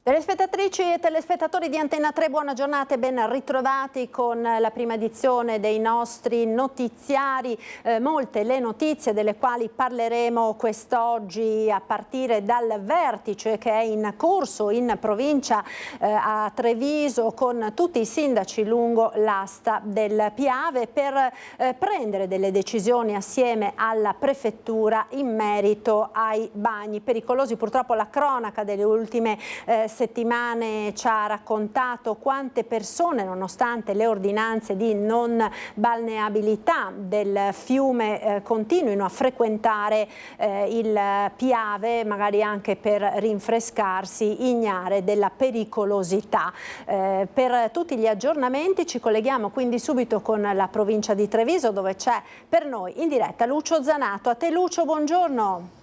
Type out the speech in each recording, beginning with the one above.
Telespettatrici e telespettatori di Antenna 3, buona giornata e ben ritrovati con la prima edizione dei nostri notiziari. Molte le notizie delle quali parleremo quest'oggi, a partire dal vertice che è in corso in provincia a Treviso con tutti i sindaci lungo l'asta del Piave per prendere delle decisioni assieme alla prefettura in merito ai bagni pericolosi. Purtroppo la cronaca delle ultime settimane ci ha raccontato quante persone, nonostante le ordinanze di non balneabilità del fiume, continuino a frequentare il Piave, magari anche per rinfrescarsi, ignare della pericolosità. Per tutti gli aggiornamenti ci colleghiamo quindi subito con la provincia di Treviso, dove c'è per noi in diretta Lucio Zanato. A te Lucio, buongiorno.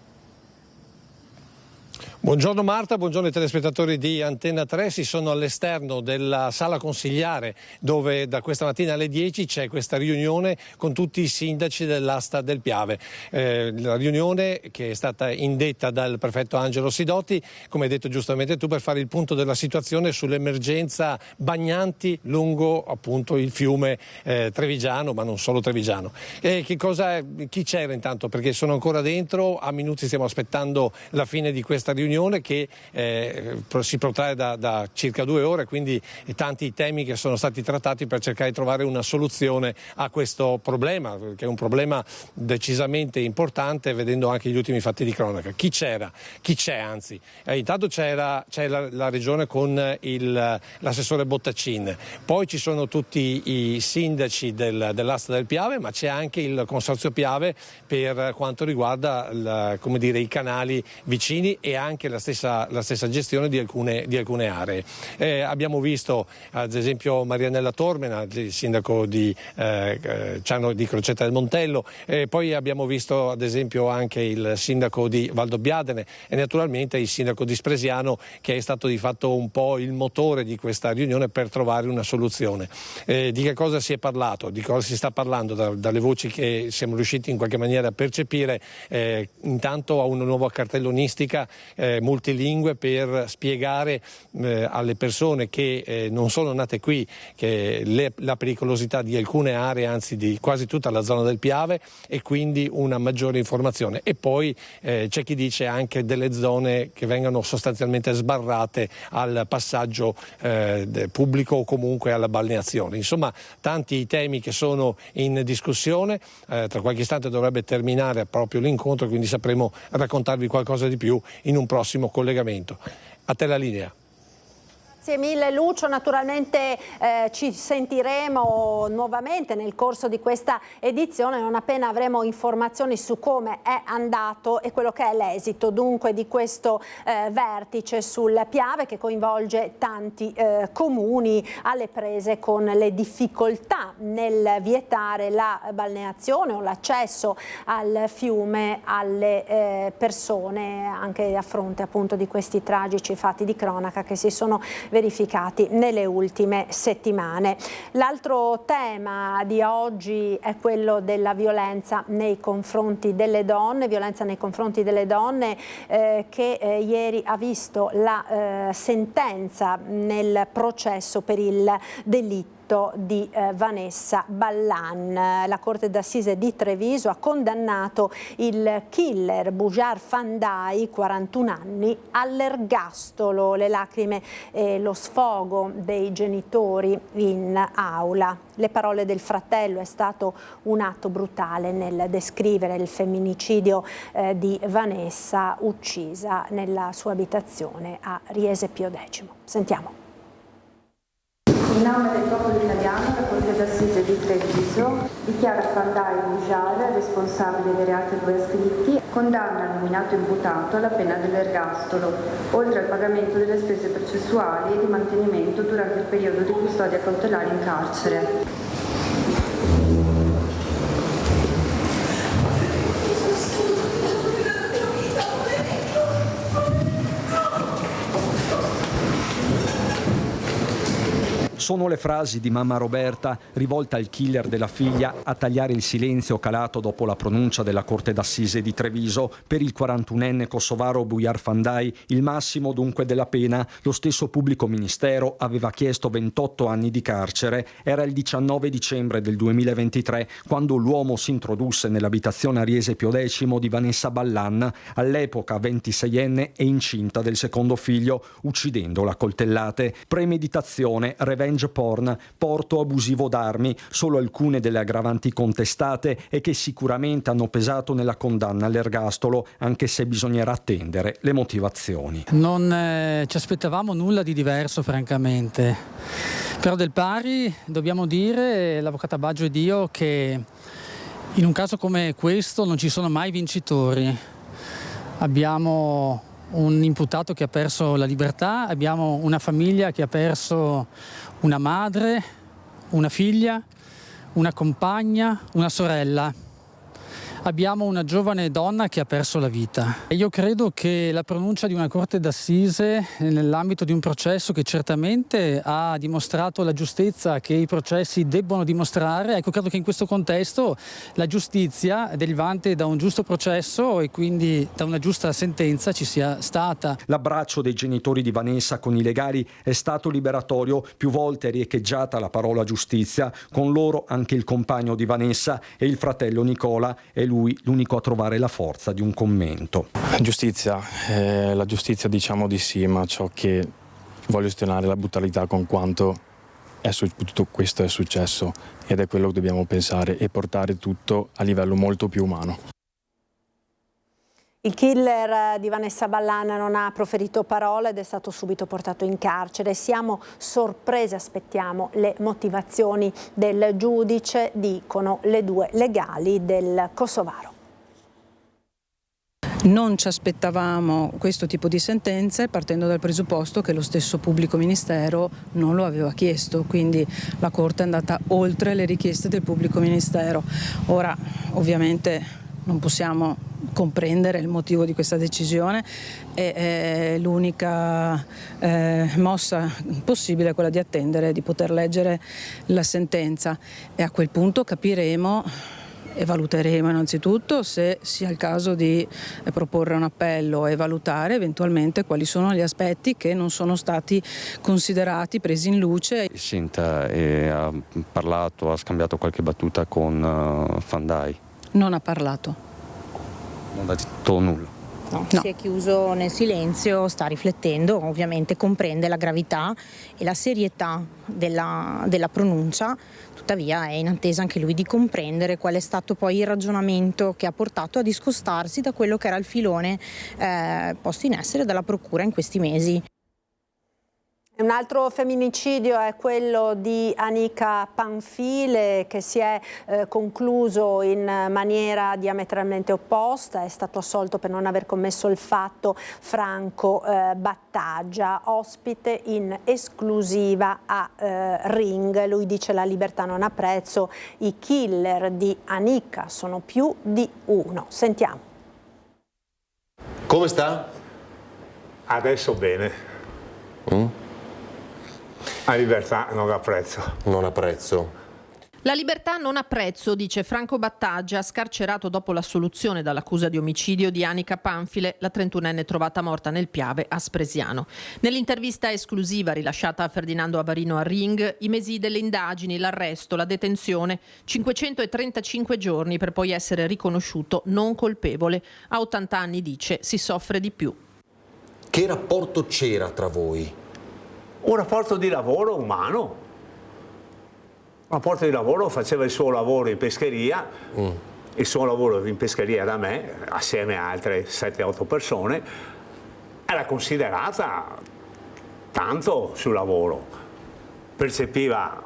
Buongiorno Marta, buongiorno ai telespettatori di Antenna 3. Si sono all'esterno della sala consigliare dove da questa mattina alle 10 c'è questa riunione con tutti i sindaci dell'asta del Piave. La riunione che è stata indetta dal prefetto Angelo Sidotti, come hai detto giustamente tu, per fare il punto della situazione sull'emergenza bagnanti lungo appunto il fiume trevigiano, ma non solo trevigiano. Chi c'era intanto? Perché sono ancora dentro, a minuti stiamo aspettando la fine di questa riunione che si protrae da circa 2 ore, quindi tanti temi che sono stati trattati per cercare di trovare una soluzione a questo problema, che è un problema decisamente importante, vedendo anche gli ultimi fatti di cronaca. Chi c'era? Chi c'è anzi? Intanto c'è la regione con l'assessore Bottacin, poi ci sono tutti i sindaci dell'asta del Piave, ma c'è anche il consorzio Piave per quanto riguarda i canali vicini e anche la stessa gestione di alcune aree. Abbiamo visto ad esempio Marianella Tormena, il sindaco di Crocetta del Montello, poi abbiamo visto ad esempio anche il sindaco di Valdobbiadene e naturalmente il sindaco di Spresiano, che è stato di fatto un po' il motore di questa riunione per trovare una soluzione. Di che cosa si è parlato? Di cosa si sta parlando dalle voci che siamo riusciti in qualche maniera a percepire? Intanto a una nuova cartellonistica multilingue per spiegare alle persone che non sono nate qui che la pericolosità di alcune aree, anzi di quasi tutta la zona del Piave, e quindi una maggiore informazione. E poi c'è chi dice anche delle zone che vengano sostanzialmente sbarrate al passaggio pubblico o comunque alla balneazione. Insomma, tanti temi che sono in discussione. Tra qualche istante dovrebbe terminare proprio l'incontro, quindi sapremo raccontarvi qualcosa di più in un prossimo collegamento. A te la linea. Grazie mille Lucio, naturalmente ci sentiremo nuovamente nel corso di questa edizione non appena avremo informazioni su come è andato e quello che è l'esito dunque di questo vertice sul Piave, che coinvolge tanti comuni alle prese con le difficoltà nel vietare la balneazione o l'accesso al fiume alle persone, anche a fronte appunto di questi tragici fatti di cronaca che si sono verificati nelle ultime settimane. L'altro tema di oggi è quello della violenza nei confronti delle donne, che ieri ha visto la sentenza nel processo per il delitto di Vanessa Ballan. La Corte d'Assise di Treviso ha condannato il killer Bujar Fandai, 41 anni, all'ergastolo. Le lacrime e lo sfogo dei genitori in aula. Le parole del fratello: è stato un atto brutale, nel descrivere il femminicidio di Vanessa, uccisa nella sua abitazione a Riese Pio X. Sentiamo. In nome del popolo italiano, la Corte d'Assise di Treviso dichiara Fandai Bujar responsabile dei reati a lui ascritti, condanna il nominato imputato alla pena dell'ergastolo, oltre al pagamento delle spese processuali e di mantenimento durante il periodo di custodia cautelare in carcere. Sono le frasi di mamma Roberta, rivolta al killer della figlia, a tagliare il silenzio calato dopo la pronuncia della Corte d'Assise di Treviso. Per il 41enne kosovaro Bujar Fandaj, il massimo dunque della pena. Lo stesso pubblico ministero aveva chiesto 28 anni di carcere. Era il 19 dicembre del 2023 quando l'uomo si introdusse nell'abitazione a Riese Pio X di Vanessa Ballan, all'epoca 26enne e incinta del secondo figlio, uccidendola a coltellate. Premeditazione, revenge porn, porto abusivo d'armi, solo alcune delle aggravanti contestate e che sicuramente hanno pesato nella condanna all'ergastolo, anche se bisognerà attendere le motivazioni. Non ci aspettavamo nulla di diverso, francamente, però del pari dobbiamo dire, l'avvocata Baggio ed io, che in un caso come questo non ci sono mai vincitori. Abbiamo un imputato che ha perso la libertà, abbiamo una famiglia che ha perso una madre, una figlia, una compagna, una sorella. Abbiamo una giovane donna che ha perso la vita. Io credo che la pronuncia di una corte d'assise nell'ambito di un processo che certamente ha dimostrato la giustezza che i processi debbono dimostrare, ecco, credo che in questo contesto la giustizia derivante da un giusto processo e quindi da una giusta sentenza ci sia stata. L'abbraccio dei genitori di Vanessa con i legali è stato liberatorio, più volte è riecheggiata la parola giustizia, con loro anche il compagno di Vanessa e il fratello Nicola, e lui l'unico a trovare la forza di un commento. Giustizia, la giustizia diciamo di sì, ma ciò che voglio sostenere la brutalità con quanto tutto questo è successo, ed è quello che dobbiamo pensare e portare tutto a livello molto più umano. Il killer di Vanessa Ballan non ha proferito parole ed è stato subito portato in carcere. Siamo sorpresi, aspettiamo le motivazioni del giudice, dicono le due legali del kosovaro. Non ci aspettavamo questo tipo di sentenze, partendo dal presupposto che lo stesso pubblico ministero non lo aveva chiesto, quindi la Corte è andata oltre le richieste del pubblico ministero. Ora ovviamente non possiamo comprendere il motivo di questa decisione e l'unica mossa possibile è quella di attendere, di poter leggere la sentenza, e a quel punto capiremo e valuteremo innanzitutto se sia il caso di proporre un appello e valutare eventualmente quali sono gli aspetti che non sono stati considerati, presi in luce. Sinta ha parlato, ha scambiato qualche battuta con Fandaj? Non ha parlato. Non ha detto nulla? No. Si è chiuso nel silenzio, sta riflettendo, ovviamente comprende la gravità e la serietà della pronuncia, tuttavia è in attesa anche lui di comprendere qual è stato poi il ragionamento che ha portato a discostarsi da quello che era il filone posto in essere dalla Procura in questi mesi. Un altro femminicidio è quello di Anika Panfile, che si è concluso in maniera diametralmente opposta. È stato assolto per non aver commesso il fatto Franco Battaglia, ospite in esclusiva a Ring. Lui dice: la libertà non ha prezzo, i killer di Anika sono più di uno. Sentiamo. Come sta? Adesso bene. La libertà non ha prezzo. Non ha prezzo. La libertà non ha prezzo, dice Franco Battaglia, scarcerato dopo l'assoluzione dall'accusa di omicidio di Anika Panfile, la 31enne trovata morta nel Piave a Spresiano. Nell'intervista esclusiva rilasciata a Ferdinando Avarino a Ring, i mesi delle indagini, l'arresto, la detenzione, 535 giorni per poi essere riconosciuto non colpevole. A 80 anni, dice, si soffre di più. Che rapporto c'era tra voi? Un rapporto di lavoro umano. Un rapporto di lavoro, faceva il suo lavoro in pescheria, il suo lavoro in pescheria da me, assieme a altre 7-8 persone, era considerata tanto sul lavoro. Percepiva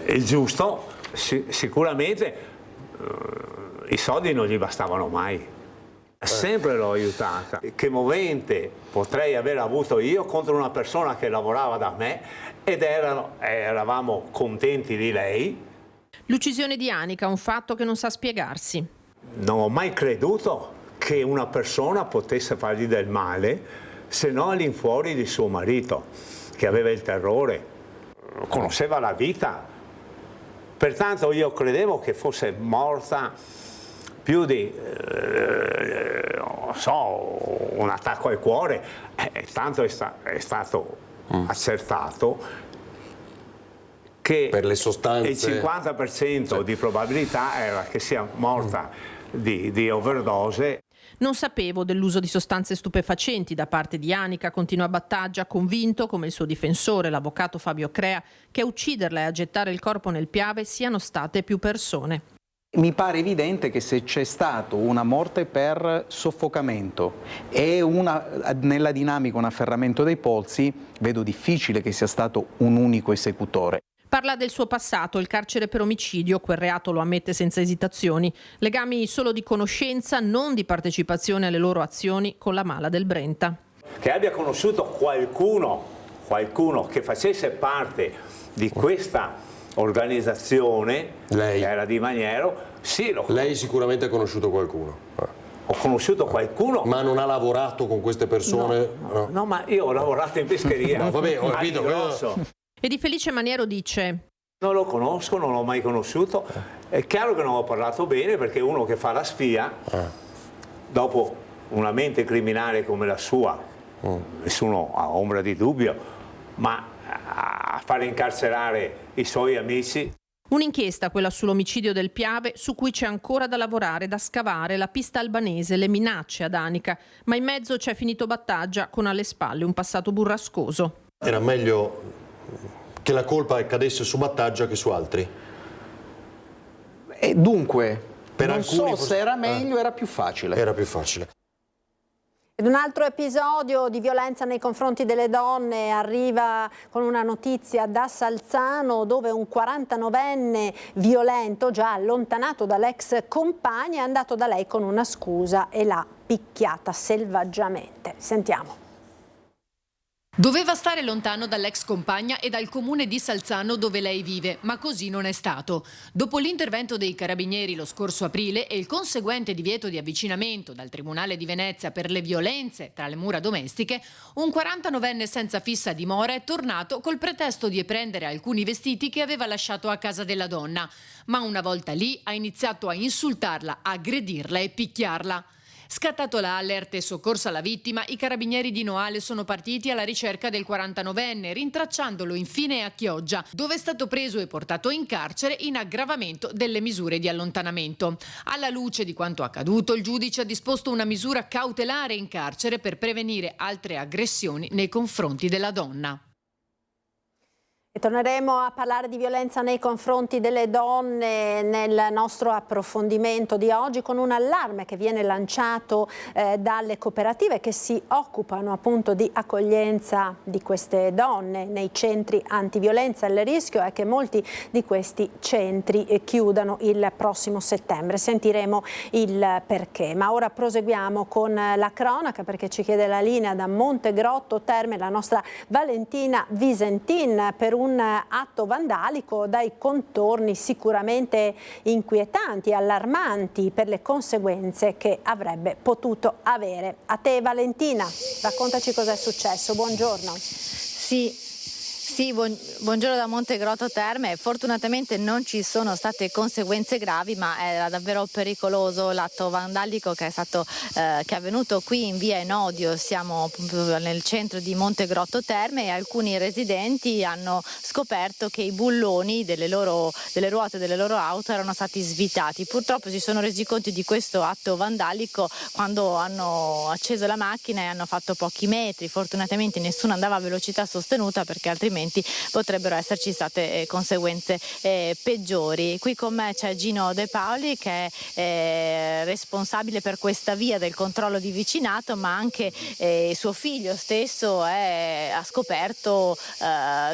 il giusto, sicuramente i soldi non gli bastavano mai. Sempre l'ho aiutata. Che movente potrei aver avuto io contro una persona che lavorava da me ed eravamo contenti di lei. L'uccisione di Anika, un fatto che non sa spiegarsi. Non ho mai creduto che una persona potesse fargli del male se non all'infuori di suo marito, che aveva il terrore. conosceva la vita, pertanto io credevo che fosse morta più di, non so, un attacco al cuore, tanto è stato accertato che per le sostanze, il 50% di probabilità era che sia morta di overdose. Non sapevo dell'uso di sostanze stupefacenti da parte di Anica, continua Battaggia, convinto, come il suo difensore, l'avvocato Fabio Crea, che a ucciderla e a gettare il corpo nel Piave siano state più persone. Mi pare evidente che se c'è stato una morte per soffocamento e nella dinamica un afferramento dei polsi, vedo difficile che sia stato un unico esecutore. Parla del suo passato, il carcere per omicidio, quel reato lo ammette senza esitazioni, legami solo di conoscenza, non di partecipazione alle loro azioni con la mala del Brenta. Che abbia conosciuto qualcuno che facesse parte di questa organizzazione, lei, che era Di Maniero, sì, lei sicuramente ha conosciuto qualcuno. Ho conosciuto qualcuno. Ma non ha lavorato con queste persone? No, ma io ho lavorato in pescheria. No, vabbè, ho capito. E Di Felice Maniero dice: non lo conosco, non l'ho mai conosciuto. È chiaro che non ho parlato bene, perché uno che fa la spia, dopo una mente criminale come la sua, nessuno ha ombra di dubbio, ma a fare incarcerare i suoi amici. Un'inchiesta, quella sull'omicidio del Piave, su cui c'è ancora da lavorare, da scavare, la pista albanese, le minacce ad Anica, ma in mezzo c'è finito Battaggia con alle spalle un passato burrascoso. Era meglio che la colpa cadesse su Battaggia che su altri? E dunque, per non alcuni so se era meglio, era più facile. Era più facile. Ed un altro episodio di violenza nei confronti delle donne arriva con una notizia da Salzano, dove un 49enne violento, già allontanato dall'ex compagna, è andato da lei con una scusa e l'ha picchiata selvaggiamente. Sentiamo. Doveva stare lontano dall'ex compagna e dal comune di Salzano dove lei vive, ma così non è stato. Dopo l'intervento dei carabinieri lo scorso aprile e il conseguente divieto di avvicinamento dal Tribunale di Venezia per le violenze tra le mura domestiche, un 49enne senza fissa dimora è tornato col pretesto di prendere alcuni vestiti che aveva lasciato a casa della donna. Ma una volta lì ha iniziato a insultarla, aggredirla e picchiarla. Scattato l'allert e soccorsa la vittima, i carabinieri di Noale sono partiti alla ricerca del 49enne, rintracciandolo infine a Chioggia, dove è stato preso e portato in carcere in aggravamento delle misure di allontanamento. Alla luce di quanto accaduto, il giudice ha disposto una misura cautelare in carcere per prevenire altre aggressioni nei confronti della donna. E torneremo a parlare di violenza nei confronti delle donne nel nostro approfondimento di oggi, con un allarme che viene lanciato dalle cooperative che si occupano appunto di accoglienza di queste donne nei centri antiviolenza. Il rischio è che molti di questi centri chiudano il prossimo settembre. Sentiremo il perché. Ma ora proseguiamo con la cronaca, perché ci chiede la linea da Montegrotto Terme la nostra Valentina Visentin per un atto vandalico dai contorni sicuramente inquietanti e allarmanti per le conseguenze che avrebbe potuto avere. A te Valentina, raccontaci cosa è successo, buongiorno. Sì, buongiorno da Montegrotto Terme. Fortunatamente non ci sono state conseguenze gravi, ma era davvero pericoloso l'atto vandalico che è avvenuto qui in via Enodio. Siamo nel centro di Montegrotto Terme e alcuni residenti hanno scoperto che i bulloni delle ruote delle loro auto erano stati svitati. Purtroppo si sono resi conto di questo atto vandalico quando hanno acceso la macchina e hanno fatto pochi metri. Fortunatamente nessuno andava a velocità sostenuta, perché altrimenti potrebbero esserci state conseguenze peggiori. Qui con me c'è Gino De Paoli, che è responsabile per questa via del controllo di vicinato, ma anche suo figlio stesso ha scoperto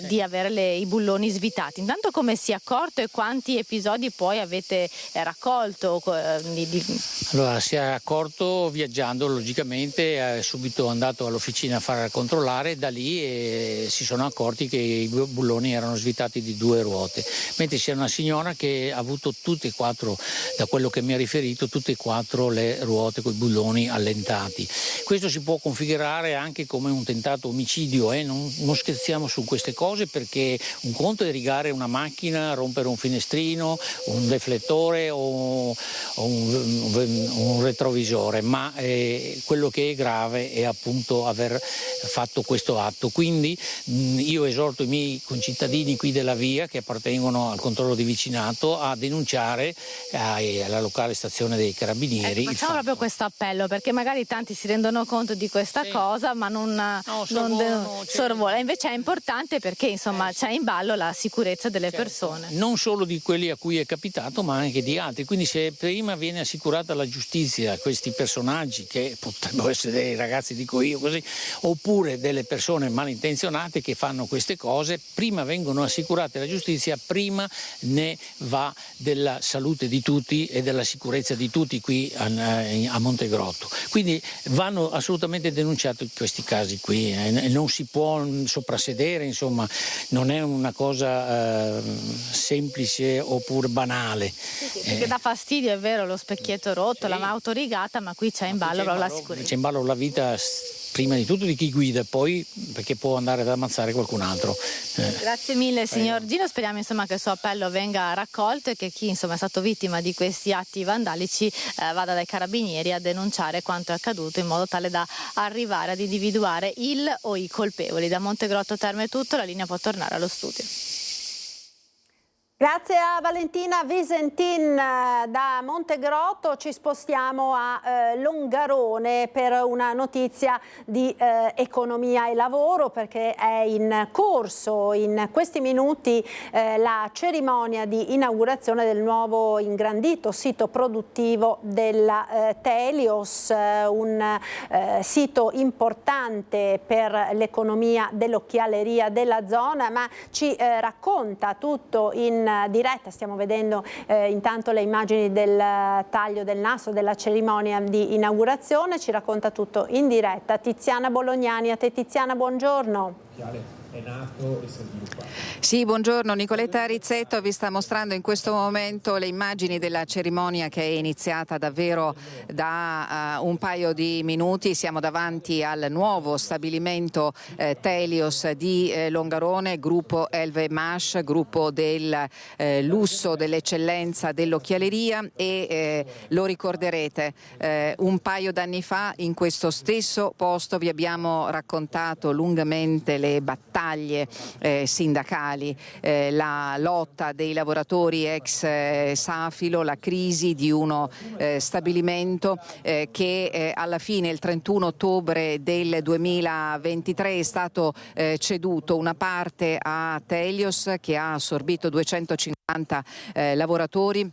di avere i bulloni svitati. Intanto come si è accorto e quanti episodi poi avete raccolto? Allora, si è accorto viaggiando, logicamente, è subito andato all'officina a far controllare, da lì si sono accorti che che i bulloni erano svitati di 2 ruote, mentre c'è una signora che ha avuto tutte e 4, da quello che mi ha riferito, tutte e 4 le ruote con i bulloni allentati. Questo si può configurare anche come un tentato omicidio, non scherziamo su queste cose, perché un conto è rigare una macchina, rompere un finestrino, un deflettore o un retrovisore, ma quello che è grave è appunto aver fatto questo atto. Quindi io esorto i miei concittadini qui della via, che appartengono al controllo di vicinato, a denunciare alla locale stazione dei Carabinieri. Facciamo proprio questo appello, perché magari tanti si rendono conto di questa cosa ma non sorvola. Invece è importante perché insomma c'è in ballo la sicurezza delle persone. Non solo di quelli a cui è capitato, ma anche di altri. Quindi se prima viene assicurata la giustizia a questi personaggi, che potrebbero essere dei ragazzi, dico io così, oppure delle persone malintenzionate che fanno queste cose, prima vengono assicurate la giustizia, prima ne va della salute di tutti e della sicurezza di tutti qui a Montegrotto. Quindi vanno assolutamente denunciati questi casi qui, non si può soprassedere, insomma, non è una cosa semplice oppure banale. Perché dà fastidio, è vero, lo specchietto rotto, la auto rigata, ma qui c'è in ballo la sicurezza. C'è in ballo la vita prima di tutto di chi guida, poi perché può andare ad ammazzare qualcun altro. Grazie mille signor Gino, speriamo insomma che il suo appello venga raccolto e che chi insomma è stato vittima di questi atti vandalici vada dai carabinieri a denunciare quanto è accaduto, in modo tale da arrivare ad individuare il o i colpevoli. Da Montegrotto Terme è tutto, la linea può tornare allo studio. Grazie a Valentina Visentin da Montegrotto. Ci spostiamo a Longarone per una notizia di economia e lavoro, perché è in corso in questi minuti la cerimonia di inaugurazione del nuovo ingrandito sito produttivo della Telios, un sito importante per l'economia dell'occhialeria della zona, ma ci racconta tutto in diretta. Stiamo vedendo intanto le immagini del taglio del nastro della cerimonia di inaugurazione. Ci racconta tutto in diretta Tiziana Bolognani. A te Tiziana, buongiorno. È nato e si è sviluppato. Sì, buongiorno. Nicoletta Rizzetto vi sta mostrando in questo momento le immagini della cerimonia che è iniziata davvero da un paio di minuti. Siamo davanti al nuovo stabilimento Telios di Longarone, gruppo LVMH, gruppo del lusso, dell'eccellenza dell'occhialeria, e lo ricorderete, un paio d'anni fa in questo stesso posto vi abbiamo raccontato lungamente le battaglie sindacali, la lotta dei lavoratori ex Safilo, la crisi di uno stabilimento che alla fine, il 31 ottobre del 2023, è stato ceduto, una parte a Telios, che ha assorbito 250 lavoratori,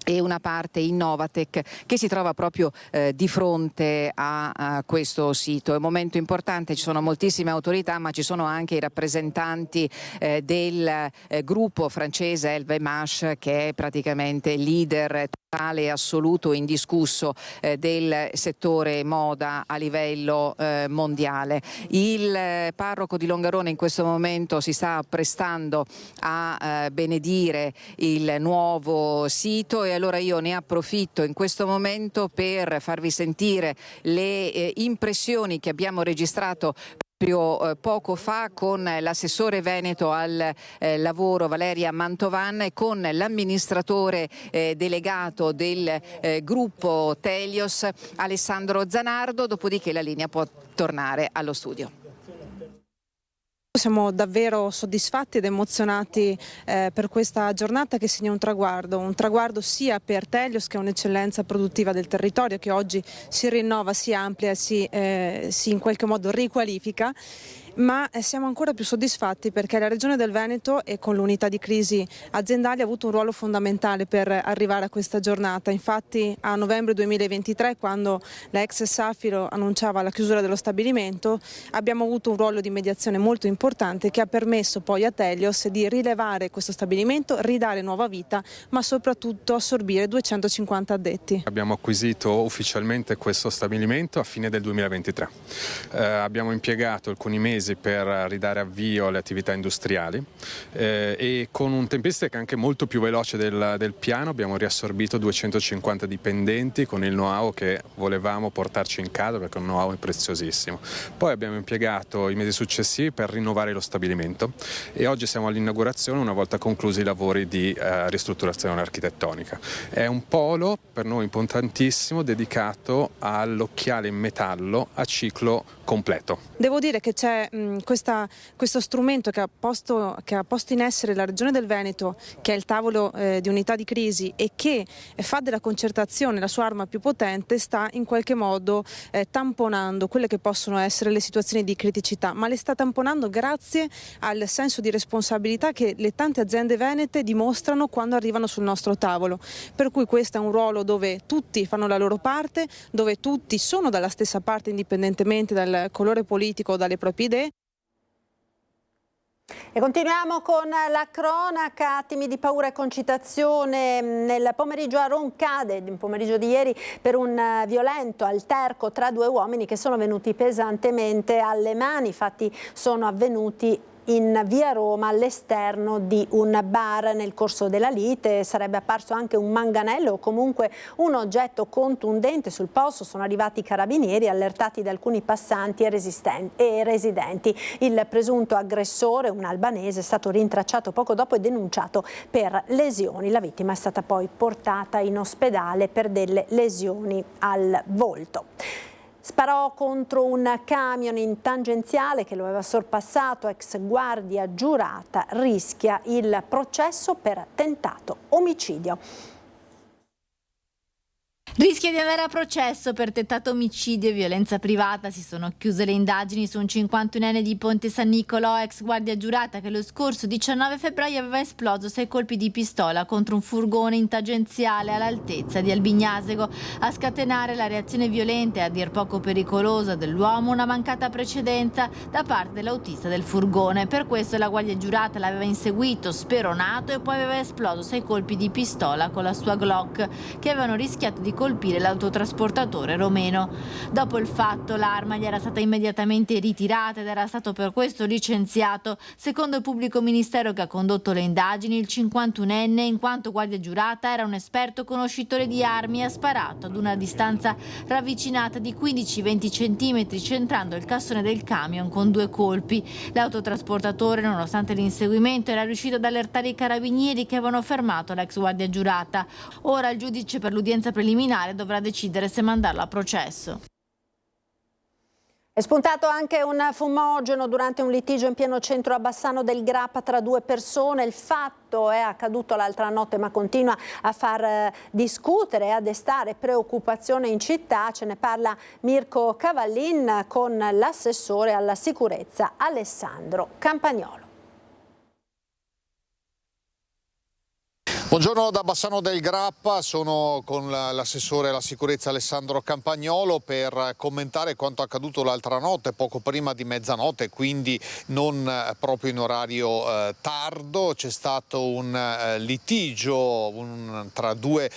e una parte in Novatec, che si trova proprio di fronte a questo sito. È un momento importante, ci sono moltissime autorità, ma ci sono anche i rappresentanti del gruppo francese LVMH, che è praticamente leader totale e assoluto, indiscusso del settore moda a livello mondiale. Il parroco di Longarone in questo momento si sta apprestando a benedire il nuovo sito, e allora io ne approfitto in questo momento per farvi sentire le impressioni che abbiamo registrato proprio poco fa con l'assessore veneto al lavoro Valeria Mantovan e con l'amministratore delegato del gruppo Telios Alessandro Zanardo, dopodiché la linea può tornare allo studio. Siamo davvero soddisfatti ed emozionati per questa giornata che segna un traguardo sia per Telios, che è un'eccellenza produttiva del territorio, che oggi si rinnova, si amplia, si in qualche modo riqualifica. Ma siamo ancora più soddisfatti perché la Regione del Veneto, e con l'unità di crisi aziendali, ha avuto un ruolo fondamentale per arrivare a questa giornata. Infatti a novembre 2023, quando la ex Safilo annunciava la chiusura dello stabilimento, abbiamo avuto un ruolo di mediazione molto importante, che ha permesso poi a Telios di rilevare questo stabilimento, ridare nuova vita, ma soprattutto assorbire 250 addetti. Abbiamo acquisito ufficialmente questo stabilimento a fine del 2023. Abbiamo impiegato alcuni mesi mesi per ridare avvio alle attività industriali e con un tempistica anche molto più veloce del piano abbiamo riassorbito 250 dipendenti con il know-how che volevamo portarci in casa, perché un know-how è preziosissimo. Poi abbiamo impiegato i mesi successivi per rinnovare lo stabilimento e oggi siamo all'inaugurazione una volta conclusi i lavori di ristrutturazione architettonica. È un polo per noi importantissimo dedicato all'occhiale in metallo a ciclo completo. Devo dire che c'è questo strumento che ha posto in essere la Regione del Veneto, che è il tavolo di unità di crisi e che fa della concertazione la sua arma più potente, sta in qualche modo tamponando quelle che possono essere le situazioni di criticità, ma le sta tamponando grazie al senso di responsabilità che le tante aziende venete dimostrano quando arrivano sul nostro tavolo. Per cui questo è un ruolo dove tutti fanno la loro parte, dove tutti sono dalla stessa parte indipendentemente dal colore politico o dalle proprie idee. E continuiamo con la cronaca, attimi di paura e concitazione nel pomeriggio a Roncade, nel pomeriggio di ieri, per un violento alterco tra due uomini che sono venuti pesantemente alle mani. I fatti sono avvenuti in via Roma all'esterno di un bar. Nel corso della lite sarebbe apparso anche un manganello o comunque un oggetto contundente. Sul posto sono arrivati i carabinieri allertati da alcuni passanti e residenti. Il presunto aggressore, un albanese, è stato rintracciato poco dopo e denunciato per lesioni. La vittima è stata poi portata in ospedale per delle lesioni al volto. Sparò contro un camion in tangenziale che lo aveva sorpassato, ex guardia giurata, rischia il processo per tentato omicidio. Rischia di andare a processo per tentato omicidio e violenza privata. Si sono chiuse le indagini su un 51enne di Ponte San Nicolò, ex guardia giurata, che lo scorso 19 febbraio aveva esploso 6 colpi di pistola contro un furgone in tangenziale all'altezza di Albignasego. A scatenare la reazione violenta e a dir poco pericolosa dell'uomo una mancata precedenza da parte dell'autista del furgone. Per questo la guardia giurata l'aveva inseguito, speronato e poi aveva esploso 6 colpi di pistola con la sua Glock, che avevano rischiato di colpire l'autotrasportatore romeno. Dopo il fatto l'arma gli era stata immediatamente ritirata ed era stato per questo licenziato. Secondo il pubblico ministero che ha condotto le indagini, il 51enne, in quanto guardia giurata, era un esperto conoscitore di armi e ha sparato ad una distanza ravvicinata di 15-20 centimetri, centrando il cassone del camion con 2 colpi. L'autotrasportatore, nonostante l'inseguimento, era riuscito ad allertare i carabinieri che avevano fermato l'ex guardia giurata. Ora il giudice per l'udienza preliminare dovrà decidere se mandarlo a processo. È spuntato anche un fumogeno durante un litigio in pieno centro a Bassano del Grappa tra 2 persone. Il fatto è accaduto l'altra notte ma continua a far discutere e a destare preoccupazione in città. Ce ne parla Mirko Cavallin con l'assessore alla sicurezza Alessandro Campagnolo. Buongiorno da Bassano del Grappa, sono con l'assessore alla sicurezza Alessandro Campagnolo per commentare quanto accaduto l'altra notte, poco prima di mezzanotte, quindi non proprio in orario tardo. C'è stato un litigio tra 2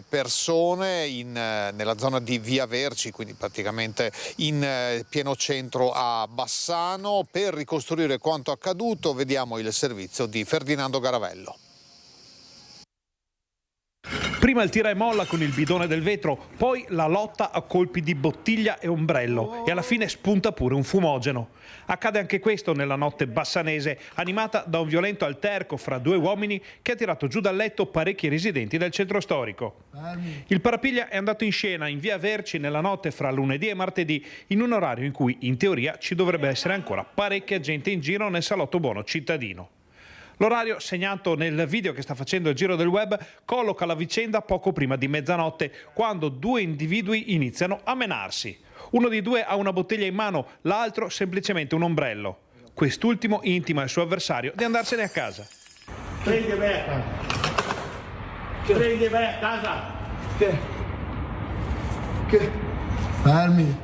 persone nella zona di Via Verci, quindi praticamente in pieno centro a Bassano. Per ricostruire quanto accaduto vediamo il servizio di Ferdinando Garavello. Prima il tira e molla con il bidone del vetro, poi la lotta a colpi di bottiglia e ombrello e alla fine spunta pure un fumogeno. Accade anche questo nella notte bassanese, animata da un violento alterco fra 2 uomini che ha tirato giù dal letto parecchi residenti del centro storico. Il parapiglia è andato in scena in via Verci nella notte fra lunedì e martedì, in un orario in cui in teoria ci dovrebbe essere ancora parecchia gente in giro nel salotto buono cittadino. L'orario, segnato nel video che sta facendo il giro del web, colloca la vicenda poco prima di mezzanotte, quando 2 individui iniziano a menarsi. Uno dei 2 ha una bottiglia in mano, l'altro semplicemente un ombrello. Quest'ultimo intima al suo avversario di andarsene a casa. Prendi vai a casa. Prendi vai a casa. Che? Fermi.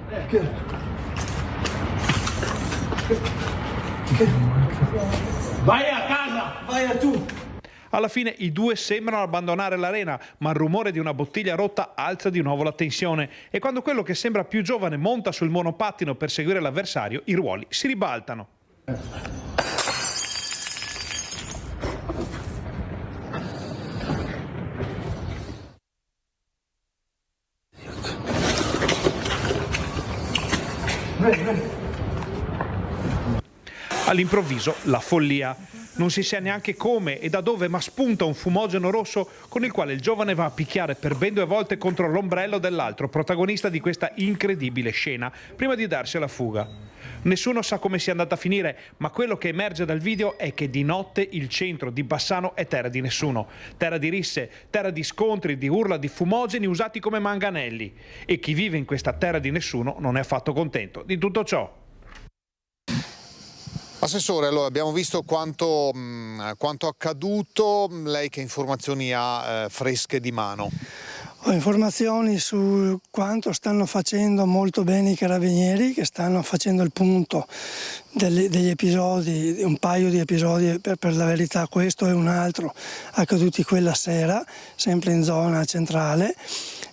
Vai a casa! Vai a tu! Alla fine i due sembrano abbandonare l'arena, ma il rumore di una bottiglia rotta alza di nuovo la tensione e quando quello che sembra più giovane monta sul monopattino per seguire l'avversario, i ruoli si ribaltano. All'improvviso la follia. Non si sa neanche come e da dove, ma spunta un fumogeno rosso con il quale il giovane va a picchiare per ben 2 volte contro l'ombrello dell'altro protagonista di questa incredibile scena, prima di darsi alla fuga. Nessuno sa come sia andata a finire, ma quello che emerge dal video è che di notte il centro di Bassano è terra di nessuno. Terra di risse, terra di scontri, di urla, di fumogeni usati come manganelli. E chi vive in questa terra di nessuno non è affatto contento di tutto ciò. Assessore, allora abbiamo visto quanto accaduto, lei che informazioni ha fresche di mano? Ho informazioni su quanto stanno facendo molto bene i carabinieri, che stanno facendo il punto degli episodi, un paio di episodi per la verità, questo e un altro accaduti quella sera, sempre in zona centrale,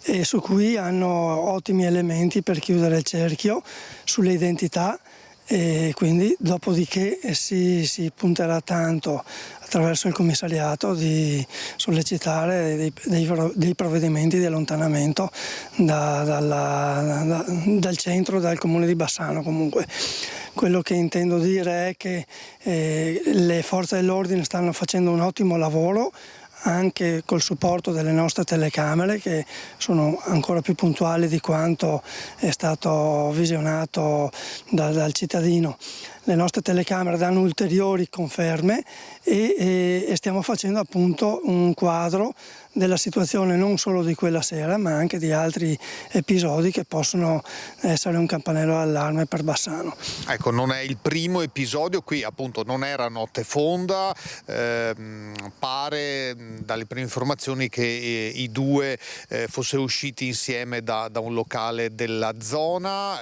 e su cui hanno ottimi elementi per chiudere il cerchio sulle identità. E quindi dopodiché si punterà tanto attraverso il commissariato di sollecitare dei provvedimenti di allontanamento dal centro, dal comune di Bassano. Comunque quello che intendo dire è che le forze dell'ordine stanno facendo un ottimo lavoro, anche col supporto delle nostre telecamere, che sono ancora più puntuali di quanto è stato visionato dal cittadino. Le nostre telecamere danno ulteriori conferme e stiamo facendo appunto un quadro della situazione non solo di quella sera, ma anche di altri episodi che possono essere un campanello d'allarme per Bassano. Ecco, non è il primo episodio, qui appunto non era notte fonda, pare dalle prime informazioni che i due fossero usciti insieme da un locale della zona,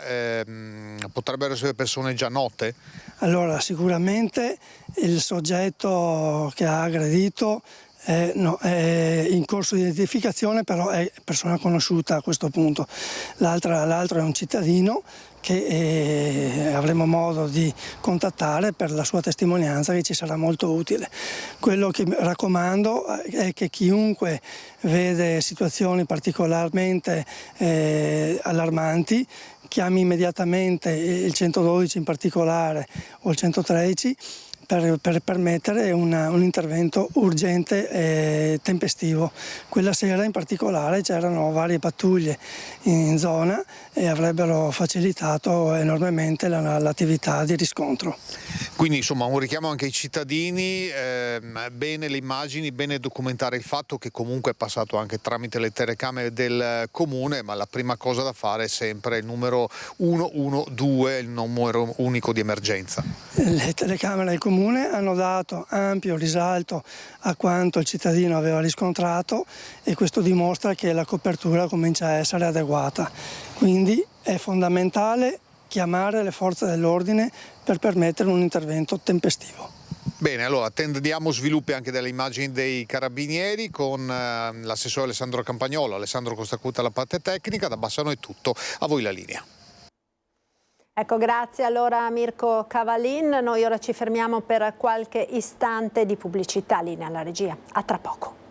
potrebbero essere persone già note? Allora, sicuramente il soggetto che ha aggredito è in corso di identificazione, però è persona conosciuta a questo punto. L'altro è un cittadino che avremo modo di contattare per la sua testimonianza, che ci sarà molto utile. Quello che raccomando è che chiunque vede situazioni particolarmente allarmanti chiami immediatamente il 112 in particolare o il 113 per permettere un intervento urgente e tempestivo. Quella sera in particolare c'erano varie pattuglie in zona e avrebbero facilitato enormemente l'attività di riscontro. Quindi insomma un richiamo anche ai cittadini, bene le immagini, bene documentare il fatto che comunque è passato anche tramite le telecamere del comune, ma la prima cosa da fare è sempre il numero 112, il numero unico di emergenza. Le telecamere del comune hanno dato ampio risalto a quanto il cittadino aveva riscontrato e questo dimostra che la copertura comincia a essere adeguata. Quindi è fondamentale chiamare le forze dell'ordine per permettere un intervento tempestivo. Bene, allora attendiamo sviluppi anche delle immagini dei carabinieri con l'assessore Alessandro Campagnolo. Alessandro Costacuta alla parte tecnica, da Bassano è tutto, a voi la linea. Ecco, grazie allora Mirko Cavallin. Noi ora ci fermiamo per qualche istante di pubblicità. Linea alla regia. A tra poco.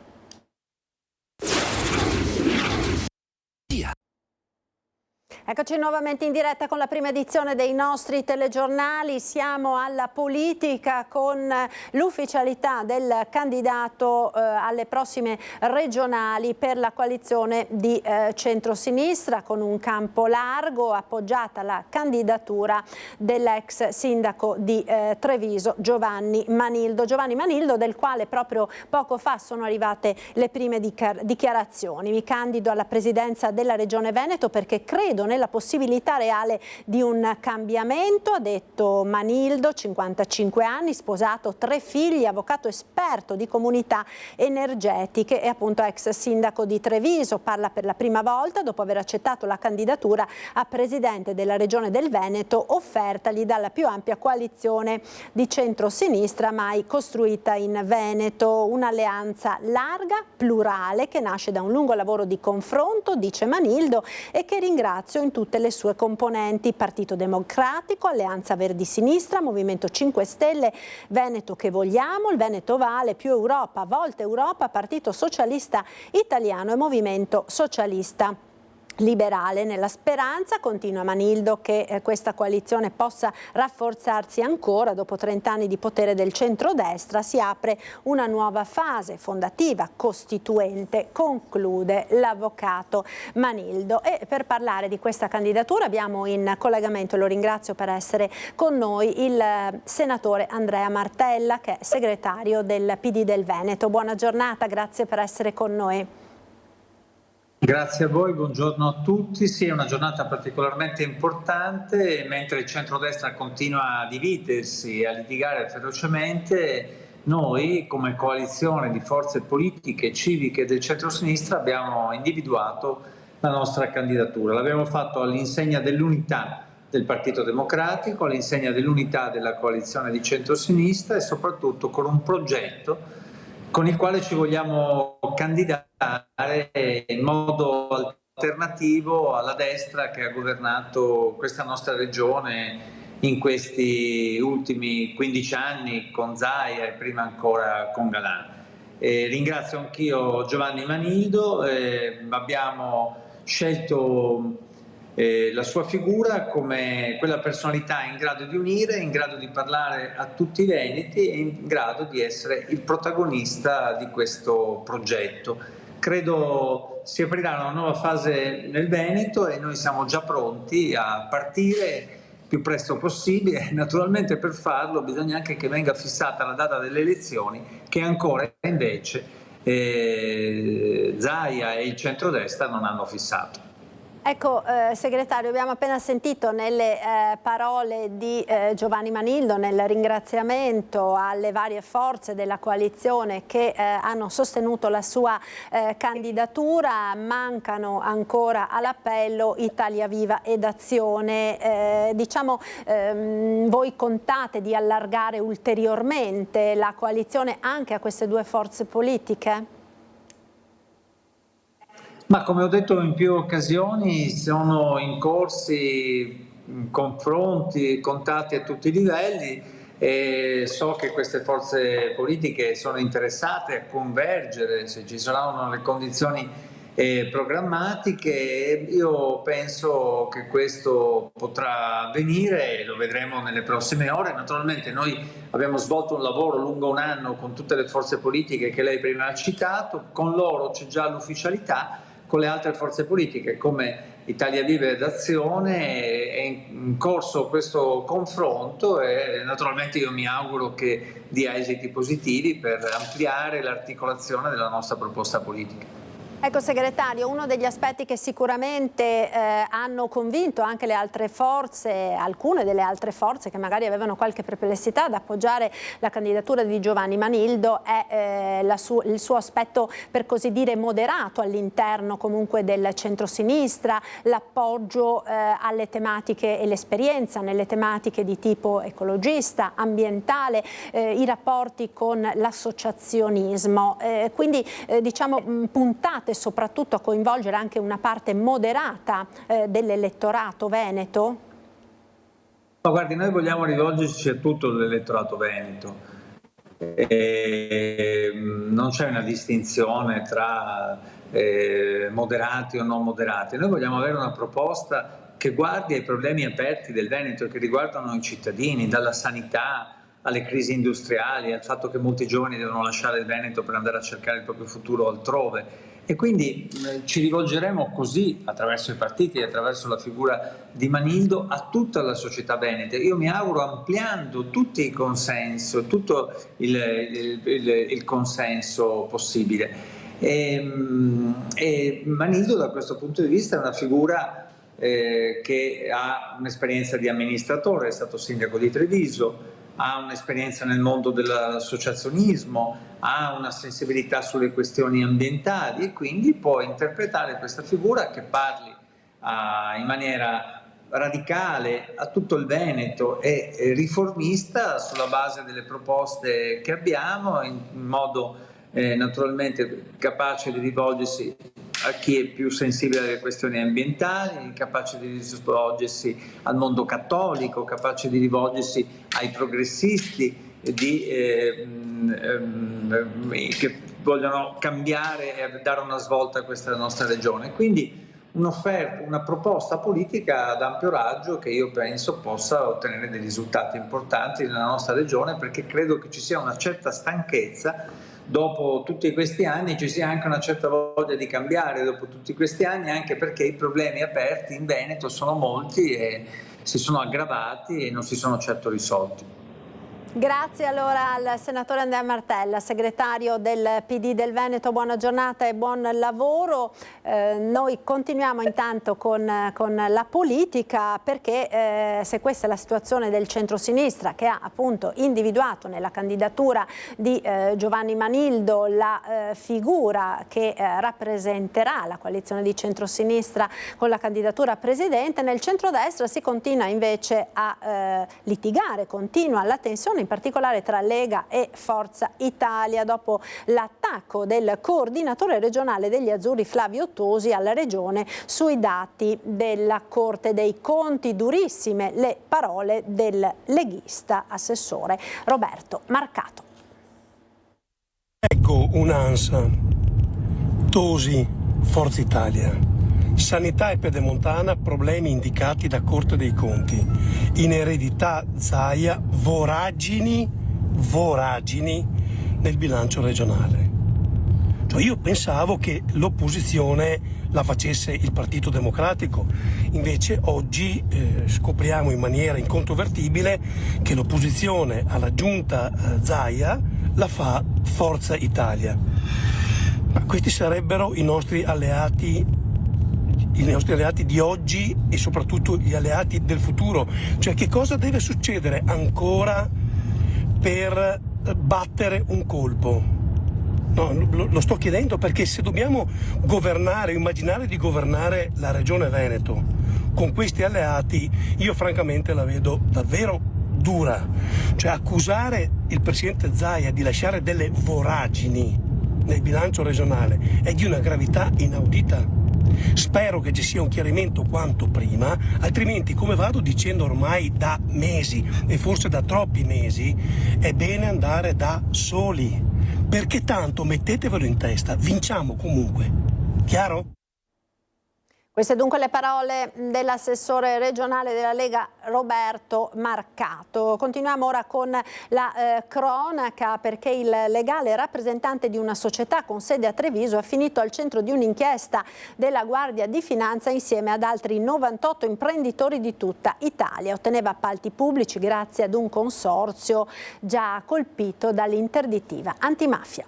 Eccoci nuovamente in diretta con la prima edizione dei nostri telegiornali. Siamo alla politica con l'ufficialità del candidato alle prossime regionali per la coalizione di centrosinistra, con un campo largo, appoggiata la candidatura dell'ex sindaco di Treviso Giovanni Manildo. Giovanni Manildo, del quale proprio poco fa sono arrivate le prime dichiarazioni. Mi candido alla presidenza della Regione Veneto perché credo nella possibilità reale di un cambiamento, ha detto Manildo, 55 anni, sposato, 3 figli, avvocato esperto di comunità energetiche e appunto ex sindaco di Treviso. Parla per la prima volta dopo aver accettato la candidatura a presidente della regione del Veneto, offertagli dalla più ampia coalizione di centro-sinistra mai costruita in Veneto. Un'alleanza larga, plurale, che nasce da un lungo lavoro di confronto, dice Manildo, e che ringrazio in tutte le sue componenti: Partito Democratico, Alleanza Verdi-Sinistra, Movimento 5 Stelle, Veneto che vogliamo, il Veneto vale, più Europa, Volta Europa, Partito Socialista Italiano e Movimento Socialista Liberale. Nella speranza, continua Manildo, che questa coalizione possa rafforzarsi ancora dopo 30 anni di potere del centrodestra, si apre una nuova fase fondativa, costituente, conclude l'avvocato Manildo. E per parlare di questa candidatura abbiamo in collegamento, lo ringrazio per essere con noi, il senatore Andrea Martella, che è segretario del PD del Veneto. Buona giornata, grazie per essere con noi. Grazie a voi, buongiorno a tutti. Sì, è una giornata particolarmente importante, mentre il centrodestra continua a dividersi, a litigare ferocemente, noi come coalizione di forze politiche civiche del centrosinistra abbiamo individuato la nostra candidatura. L'abbiamo fatto all'insegna dell'unità del Partito Democratico, all'insegna dell'unità della coalizione di centrosinistra e soprattutto con un progetto con il quale ci vogliamo candidare in modo alternativo alla destra che ha governato questa nostra regione in questi ultimi 15 anni con Zaia e prima ancora con Galan. Ringrazio anch'io Giovanni Manildo, abbiamo scelto la sua figura come quella personalità in grado di unire, in grado di parlare a tutti i veneti e in grado di essere il protagonista di questo progetto. Credo si aprirà una nuova fase nel Veneto e noi siamo già pronti a partire più presto possibile. Naturalmente per farlo bisogna anche che venga fissata la data delle elezioni, che ancora invece Zaia e il centrodestra non hanno fissato. Ecco, segretario, abbiamo appena sentito nelle parole di Giovanni Manildo, nel ringraziamento alle varie forze della coalizione che hanno sostenuto la sua candidatura. Mancano ancora all'appello Italia Viva ed Azione. Voi contate di allargare ulteriormente la coalizione anche a queste due forze politiche? Ma come ho detto in più occasioni, sono in corsi confronti, contatti a tutti i livelli e so che queste forze politiche sono interessate a convergere se ci saranno le condizioni programmatiche. Io penso che questo potrà avvenire e lo vedremo nelle prossime ore. Naturalmente noi abbiamo svolto un lavoro lungo un anno con tutte le forze politiche che lei prima ha citato, con loro c'è già l'ufficialità. Con le altre forze politiche come Italia Viva ed Azione è in corso questo confronto e naturalmente io mi auguro che dia esiti positivi per ampliare l'articolazione della nostra proposta politica. Ecco, segretario, uno degli aspetti che sicuramente hanno convinto anche le altre forze, alcune delle altre forze che magari avevano qualche perplessità ad appoggiare la candidatura di Giovanni Manildo è il suo aspetto, per così dire, moderato all'interno comunque del centrosinistra, l'appoggio alle tematiche e l'esperienza nelle tematiche di tipo ecologista, ambientale, i rapporti con l'associazionismo. Quindi diciamo puntate soprattutto a coinvolgere anche una parte moderata dell'elettorato veneto? Ma guardi, noi vogliamo rivolgerci a tutto l'elettorato veneto. Non c'è una distinzione tra moderati o non moderati. Noi vogliamo avere una proposta che guardi ai problemi aperti del Veneto che riguardano i cittadini, dalla sanità alle crisi industriali, al fatto che molti giovani devono lasciare il Veneto per andare a cercare il proprio futuro altrove. E quindi ci rivolgeremo così, attraverso i partiti e attraverso la figura di Manildo, a tutta la società veneta. Io mi auguro ampliando tutti i consensi, tutto il consenso possibile. E Manildo da questo punto di vista è una figura che ha un'esperienza di amministratore, è stato sindaco di Treviso, ha un'esperienza nel mondo dell'associazionismo, ha una sensibilità sulle questioni ambientali e quindi può interpretare questa figura che parli in maniera radicale a tutto il Veneto e riformista sulla base delle proposte che abbiamo, in modo naturalmente capace di rivolgersi a chi è più sensibile alle questioni ambientali, capace di rivolgersi al mondo cattolico, capace di rivolgersi ai progressisti che vogliono cambiare e dare una svolta a questa nostra regione. Quindi un'offerta, una proposta politica ad ampio raggio che io penso possa ottenere dei risultati importanti nella nostra regione, perché credo che ci sia una certa stanchezza dopo tutti questi anni, ci sia anche una certa voglia di cambiare dopo tutti questi anni, anche perché i problemi aperti in Veneto sono molti e si sono aggravati e non si sono certo risolti. Grazie allora al senatore Andrea Martella, segretario del PD del Veneto, buona giornata e buon lavoro. Noi continuiamo intanto con la politica, perché se questa è la situazione del centrosinistra, che ha appunto individuato nella candidatura di Giovanni Manildo la figura che rappresenterà la coalizione di centrosinistra con la candidatura a presidente, nel centrodestra si continua invece a litigare, continua la tensione in particolare tra Lega e Forza Italia, dopo l'attacco del coordinatore regionale degli Azzurri Flavio Tosi alla regione sui dati della Corte dei Conti. Durissime le parole del leghista assessore Roberto Marcato. Ecco un'ANSA, Tosi, Forza Italia. Sanità e pedemontana, problemi indicati da Corte dei Conti. In eredità Zaia, voragini nel bilancio regionale. Cioè io pensavo che l'opposizione la facesse il Partito Democratico, invece oggi scopriamo in maniera incontrovertibile che l'opposizione alla giunta Zaia la fa Forza Italia. Ma questi sarebbero i nostri alleati di oggi e soprattutto gli alleati del futuro. Cioè, che cosa deve succedere ancora per battere un colpo? No, lo sto chiedendo perché se dobbiamo governare, immaginare di governare la regione Veneto con questi alleati, io francamente la vedo davvero dura. Cioè, accusare il presidente Zaia di lasciare delle voragini nel bilancio regionale è di una gravità inaudita. Spero che ci sia un chiarimento quanto prima, altrimenti, come vado dicendo ormai da mesi e forse da troppi mesi, è bene andare da soli, perché tanto mettetevelo in testa, vinciamo comunque. Chiaro? Queste dunque le parole dell'assessore regionale della Lega Roberto Marcato. Continuiamo ora con la cronaca, perché il legale rappresentante di una società con sede a Treviso è finito al centro di un'inchiesta della Guardia di Finanza insieme ad altri 98 imprenditori di tutta Italia. Otteneva appalti pubblici grazie ad un consorzio già colpito dall'interdittiva antimafia.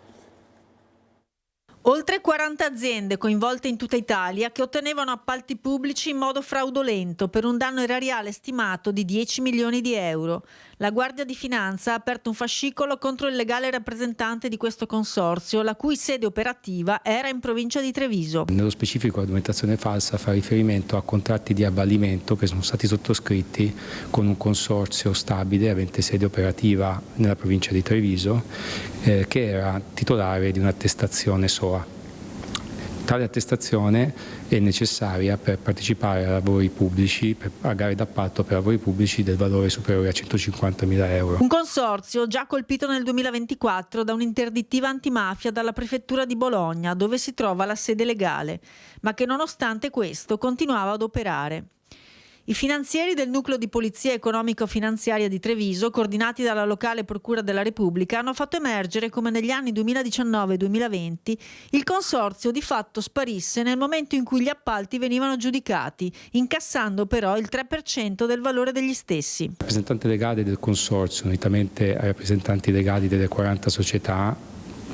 Oltre 40 aziende coinvolte in tutta Italia che ottenevano appalti pubblici in modo fraudolento per un danno erariale stimato di 10 milioni di euro. La Guardia di Finanza ha aperto un fascicolo contro il legale rappresentante di questo consorzio, la cui sede operativa era in provincia di Treviso. Nello specifico, la documentazione falsa fa riferimento a contratti di avvalimento che sono stati sottoscritti con un consorzio stabile avente sede operativa nella provincia di Treviso, che era titolare di un'attestazione SOA. Tale attestazione è necessaria per partecipare a lavori pubblici, a gare d'appalto per lavori pubblici del valore superiore a 150.000 euro. Un consorzio già colpito nel 2024 da un'interdittiva antimafia dalla prefettura di Bologna, dove si trova la sede legale, ma che nonostante questo continuava ad operare. I finanzieri del nucleo di polizia economico-finanziaria di Treviso, coordinati dalla locale Procura della Repubblica, hanno fatto emergere come negli anni 2019-2020 il consorzio di fatto sparisse nel momento in cui gli appalti venivano giudicati, incassando però il 3% del valore degli stessi. Il rappresentante legale del consorzio, unitamente ai rappresentanti legali delle 40 società,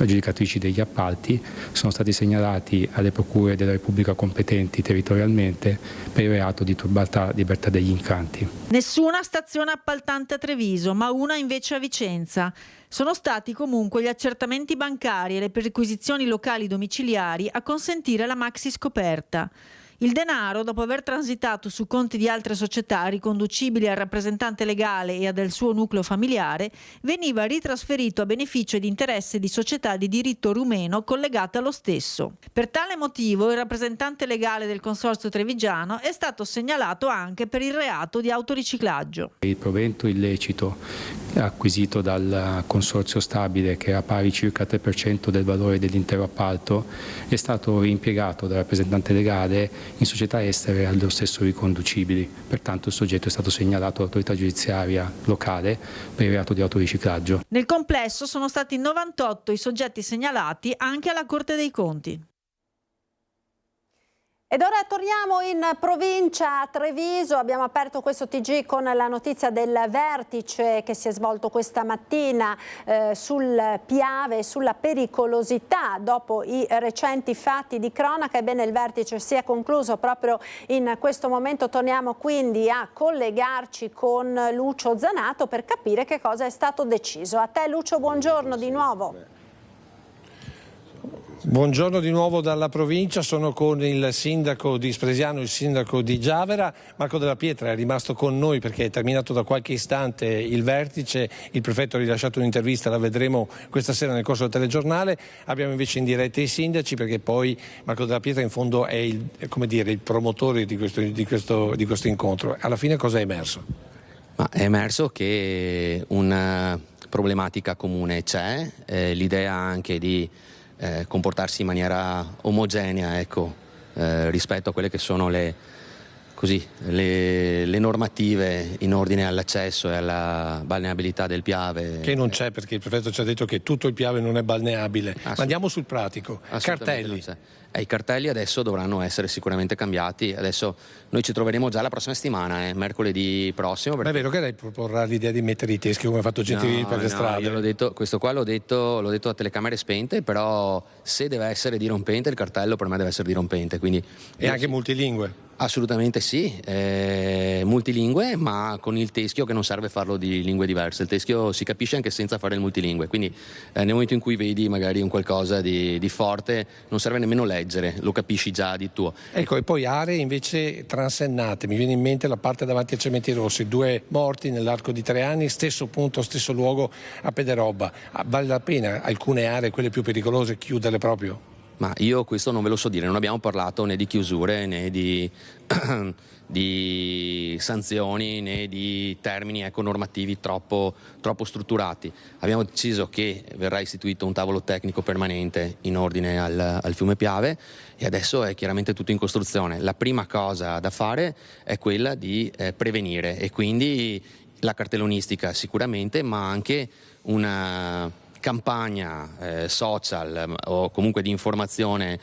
aggiudicatrici degli appalti sono stati segnalati alle procure della Repubblica competenti territorialmente per il reato di turbata libertà degli incanti. Nessuna stazione appaltante a Treviso, ma una invece a Vicenza. Sono stati comunque gli accertamenti bancari e le perquisizioni locali domiciliari a consentire la maxi scoperta. Il denaro, dopo aver transitato su conti di altre società riconducibili al rappresentante legale e del suo nucleo familiare, veniva ritrasferito a beneficio ed interesse di società di diritto rumeno collegate allo stesso. Per tale motivo il rappresentante legale del Consorzio Trevigiano è stato segnalato anche per il reato di autoriciclaggio. Il provento illecito acquisito dal Consorzio Stabile, che era pari circa al 3% del valore dell'intero appalto, è stato reimpiegato dal rappresentante legale in società estere allo stesso riconducibili. Pertanto il soggetto è stato segnalato all'autorità giudiziaria locale per il reato di autoriciclaggio. Nel complesso sono stati 98 i soggetti segnalati anche alla Corte dei Conti. Ed ora torniamo in provincia a Treviso, abbiamo aperto questo TG con la notizia del vertice che si è svolto questa mattina sul Piave, sulla pericolosità dopo i recenti fatti di cronaca. Ebbene, il vertice si è concluso proprio in questo momento, torniamo quindi a collegarci con Lucio Zanato per capire che cosa è stato deciso. A te Lucio, buongiorno di nuovo. Buongiorno di nuovo dalla provincia, sono con il sindaco di Spresiano, il sindaco di Giavera. Marco Della Pietra è rimasto con noi perché è terminato da qualche istante il vertice, il prefetto ha rilasciato un'intervista, la vedremo questa sera nel corso del telegiornale. Abbiamo invece in diretta i sindaci perché poi Marco Della Pietra in fondo è il promotore di questo incontro. Alla fine cosa è emerso? È emerso che una problematica comune c'è, l'idea anche di comportarsi in maniera omogenea, rispetto a quelle che sono le normative in ordine all'accesso e alla balneabilità del Piave. Che non c'è, perché il prefetto ci ha detto che tutto il Piave non è balneabile. Ma andiamo sul pratico. Cartelli. I cartelli adesso dovranno essere sicuramente cambiati. Adesso noi ci troveremo già la prossima settimana, mercoledì prossimo. Ma è vero che lei proporrà l'idea di mettere i teschi come ha fatto Gentilini per le strade? Io l'ho detto, questo qua l'ho detto a telecamere spente, però se deve essere dirompente il cartello per me deve essere dirompente. Quindi e anche multilingue? Assolutamente sì, multilingue, ma con il teschio che non serve farlo di lingue diverse. Il teschio si capisce anche senza fare il multilingue, quindi nel momento in cui vedi magari un qualcosa di forte non serve nemmeno leggere, lo capisci già di tuo. Ecco, e poi aree invece transennate, mi viene in mente la parte davanti ai Cementi Rossi, 2 morti nell'arco di 3 anni, stesso punto, stesso luogo a Pederobba. Vale la pena alcune aree, quelle più pericolose, chiuderle proprio? Ma io questo non ve lo so dire, non abbiamo parlato né di chiusure né di sanzioni né di termini normativi troppo strutturati. Abbiamo deciso che verrà istituito un tavolo tecnico permanente in ordine al fiume Piave e adesso è chiaramente tutto in costruzione. La prima cosa da fare è quella di prevenire e quindi la cartellonistica sicuramente, ma anche una campagna social o comunque di informazione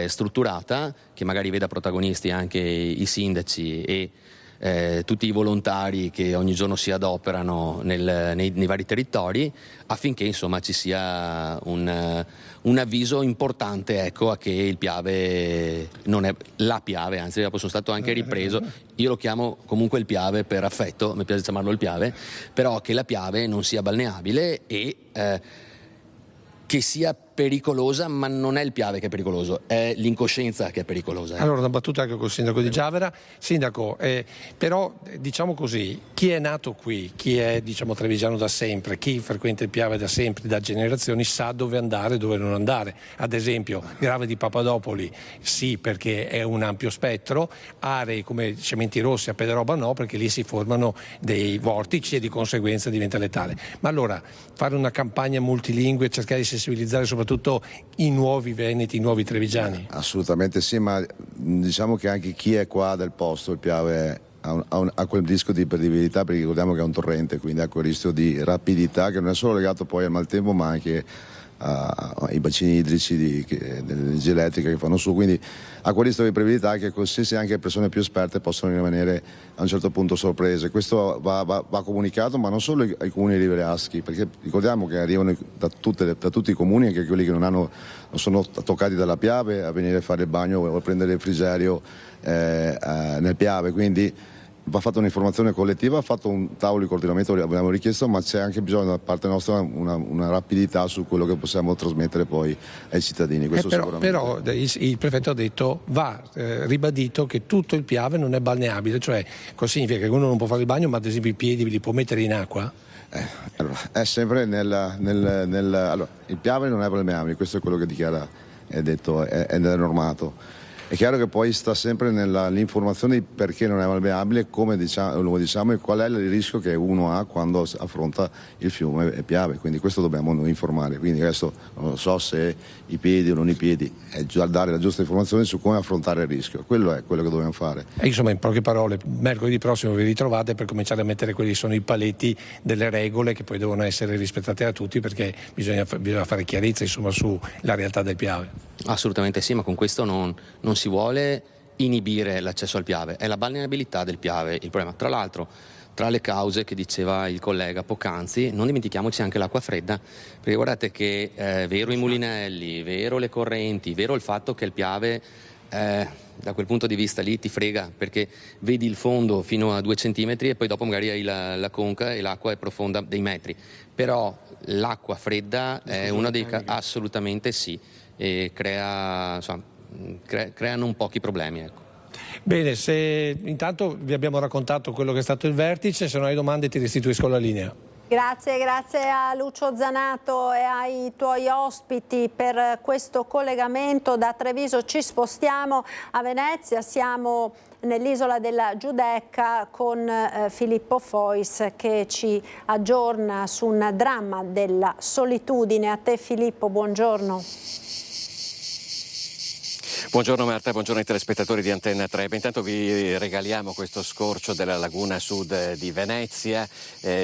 strutturata che magari veda protagonisti anche i sindaci e tutti i volontari che ogni giorno si adoperano nei vari territori affinché insomma ci sia un avviso importante a che il Piave non è la Piave, anzi dopo sono stato anche ripreso, io lo chiamo comunque il Piave per affetto, mi piace chiamarlo il Piave, però che la Piave non sia balneabile e che sia pericolosa, ma non è il Piave che è pericoloso, è l'incoscienza che è pericolosa. Allora una battuta anche col sindaco di Giavera. Sindaco, però diciamo così, chi è nato qui, chi è trevigiano da sempre, chi frequenta il Piave da sempre, da generazioni, sa dove andare e dove non andare. Ad esempio Grave di Papadopoli sì, perché è un ampio spettro, aree come Cementi Rossi a Pederobba no, perché lì si formano dei vortici e di conseguenza diventa letale. Ma allora fare una campagna multilingue e cercare di sensibilizzare soprattutto i nuovi veneti, i nuovi trevigiani? Assolutamente sì, ma diciamo che anche chi è qua del posto, il Piave ha quel rischio di perdibilità, perché ricordiamo che è un torrente, quindi ha quel rischio di rapidità che non è solo legato poi al maltempo ma anche ai bacini idrici dell'energia elettrica che fanno su, quindi ha questa prevedibilità che consiste anche persone più esperte possono rimanere a un certo punto sorprese. Questo va comunicato, ma non solo ai comuni rivieraschi, perché ricordiamo che arrivano da tutti i comuni, anche quelli che non sono toccati dalla Piave, a venire a fare il bagno o a prendere il refrigerio nel Piave, quindi va fatta un'informazione collettiva, va fatto un tavolo di coordinamento, abbiamo richiesto, ma c'è anche bisogno da parte nostra una rapidità su quello che possiamo trasmettere poi ai cittadini. Questo però il prefetto ha detto, va ribadito che tutto il Piave non è balneabile, cioè cosa significa che uno non può fare il bagno ma ad esempio i piedi li può mettere in acqua? Allora, è sempre allora, il Piave non è balneabile, questo è quello che dichiara, è detto, è normato. È chiaro che poi sta sempre nell'informazione di perché non è balneabile, come lo diciamo e qual è il rischio che uno ha quando affronta il fiume e Piave, quindi questo dobbiamo noi informare. Quindi adesso non so se i piedi o non i piedi, è già dare la giusta informazione su come affrontare il rischio, quello è quello che dobbiamo fare. E insomma, in poche parole, mercoledì prossimo vi ritrovate per cominciare a mettere quelli che sono i paletti delle regole che poi devono essere rispettate da tutti, perché bisogna fare chiarezza insomma sulla realtà del Piave. Assolutamente sì, ma con questo non si vuole inibire l'accesso al Piave, è la balneabilità del Piave il problema. Tra l'altro, tra le cause che diceva il collega poc'anzi, non dimentichiamoci anche l'acqua fredda, perché guardate che vero i mulinelli, vero le correnti, vero il fatto che il Piave da quel punto di vista lì ti frega, perché vedi il fondo fino a 2 centimetri e poi dopo magari hai la conca e l'acqua è profonda dei metri, però l'acqua fredda è uno dei assolutamente sì, e creano non pochi problemi, ecco. Bene, se intanto vi abbiamo raccontato quello che è stato il vertice, se non hai domande ti restituisco la linea. Grazie a Lucio Zanato e ai tuoi ospiti per questo collegamento. Da Treviso ci spostiamo a Venezia, siamo nell'isola della Giudecca con Filippo Fois che ci aggiorna su un dramma della solitudine. A te Filippo, buongiorno. Buongiorno Marta, buongiorno ai telespettatori di Antenna 3. Intanto vi regaliamo questo scorcio della laguna sud di Venezia,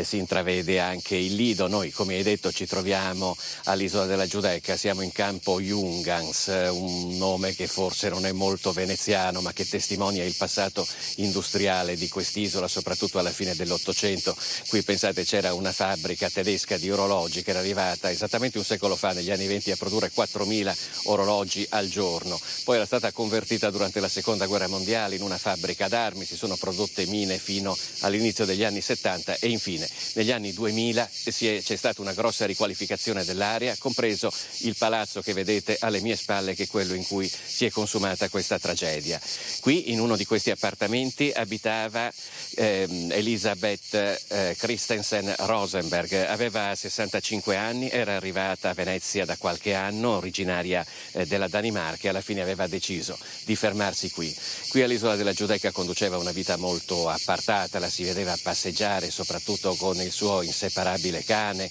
si intravede anche il lido. Noi, come hai detto, ci troviamo all'isola della Giudecca, siamo in campo Jungans, un nome che forse non è molto veneziano ma che testimonia il passato industriale di quest'isola, soprattutto alla fine dell'Ottocento. Qui pensate c'era una fabbrica tedesca di orologi che era arrivata esattamente un secolo fa, negli anni 20, a produrre 4.000 orologi al giorno. Poi era stata convertita durante la seconda guerra mondiale in una fabbrica d'armi, si sono prodotte mine fino all'inizio degli anni 70 e infine negli anni 2000 c'è stata una grossa riqualificazione dell'area, compreso il palazzo che vedete alle mie spalle, che è quello in cui si è consumata questa tragedia. Qui in uno di questi appartamenti abitava Elisabeth Christensen Rosenberg, aveva 65 anni, era arrivata a Venezia da qualche anno, originaria della Danimarca, e alla fine aveva deciso di fermarsi qui. Qui all'isola della Giudecca conduceva una vita molto appartata, la si vedeva passeggiare soprattutto con il suo inseparabile cane,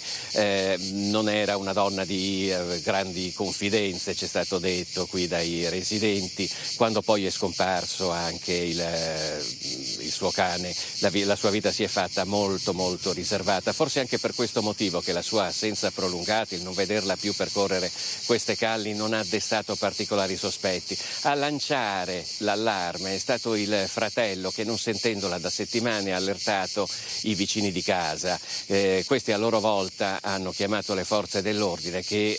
non era una donna di grandi confidenze, c'è stato detto qui dai residenti. Quando poi è scomparso anche il suo cane, la sua vita si è fatta molto molto riservata, forse anche per questo motivo che la sua assenza prolungata, il non vederla più percorrere queste calli, non ha destato particolari sospetti. A lanciare l'allarme è stato il fratello che, non sentendola da settimane, ha allertato i vicini di casa. Questi a loro volta hanno chiamato le forze dell'ordine che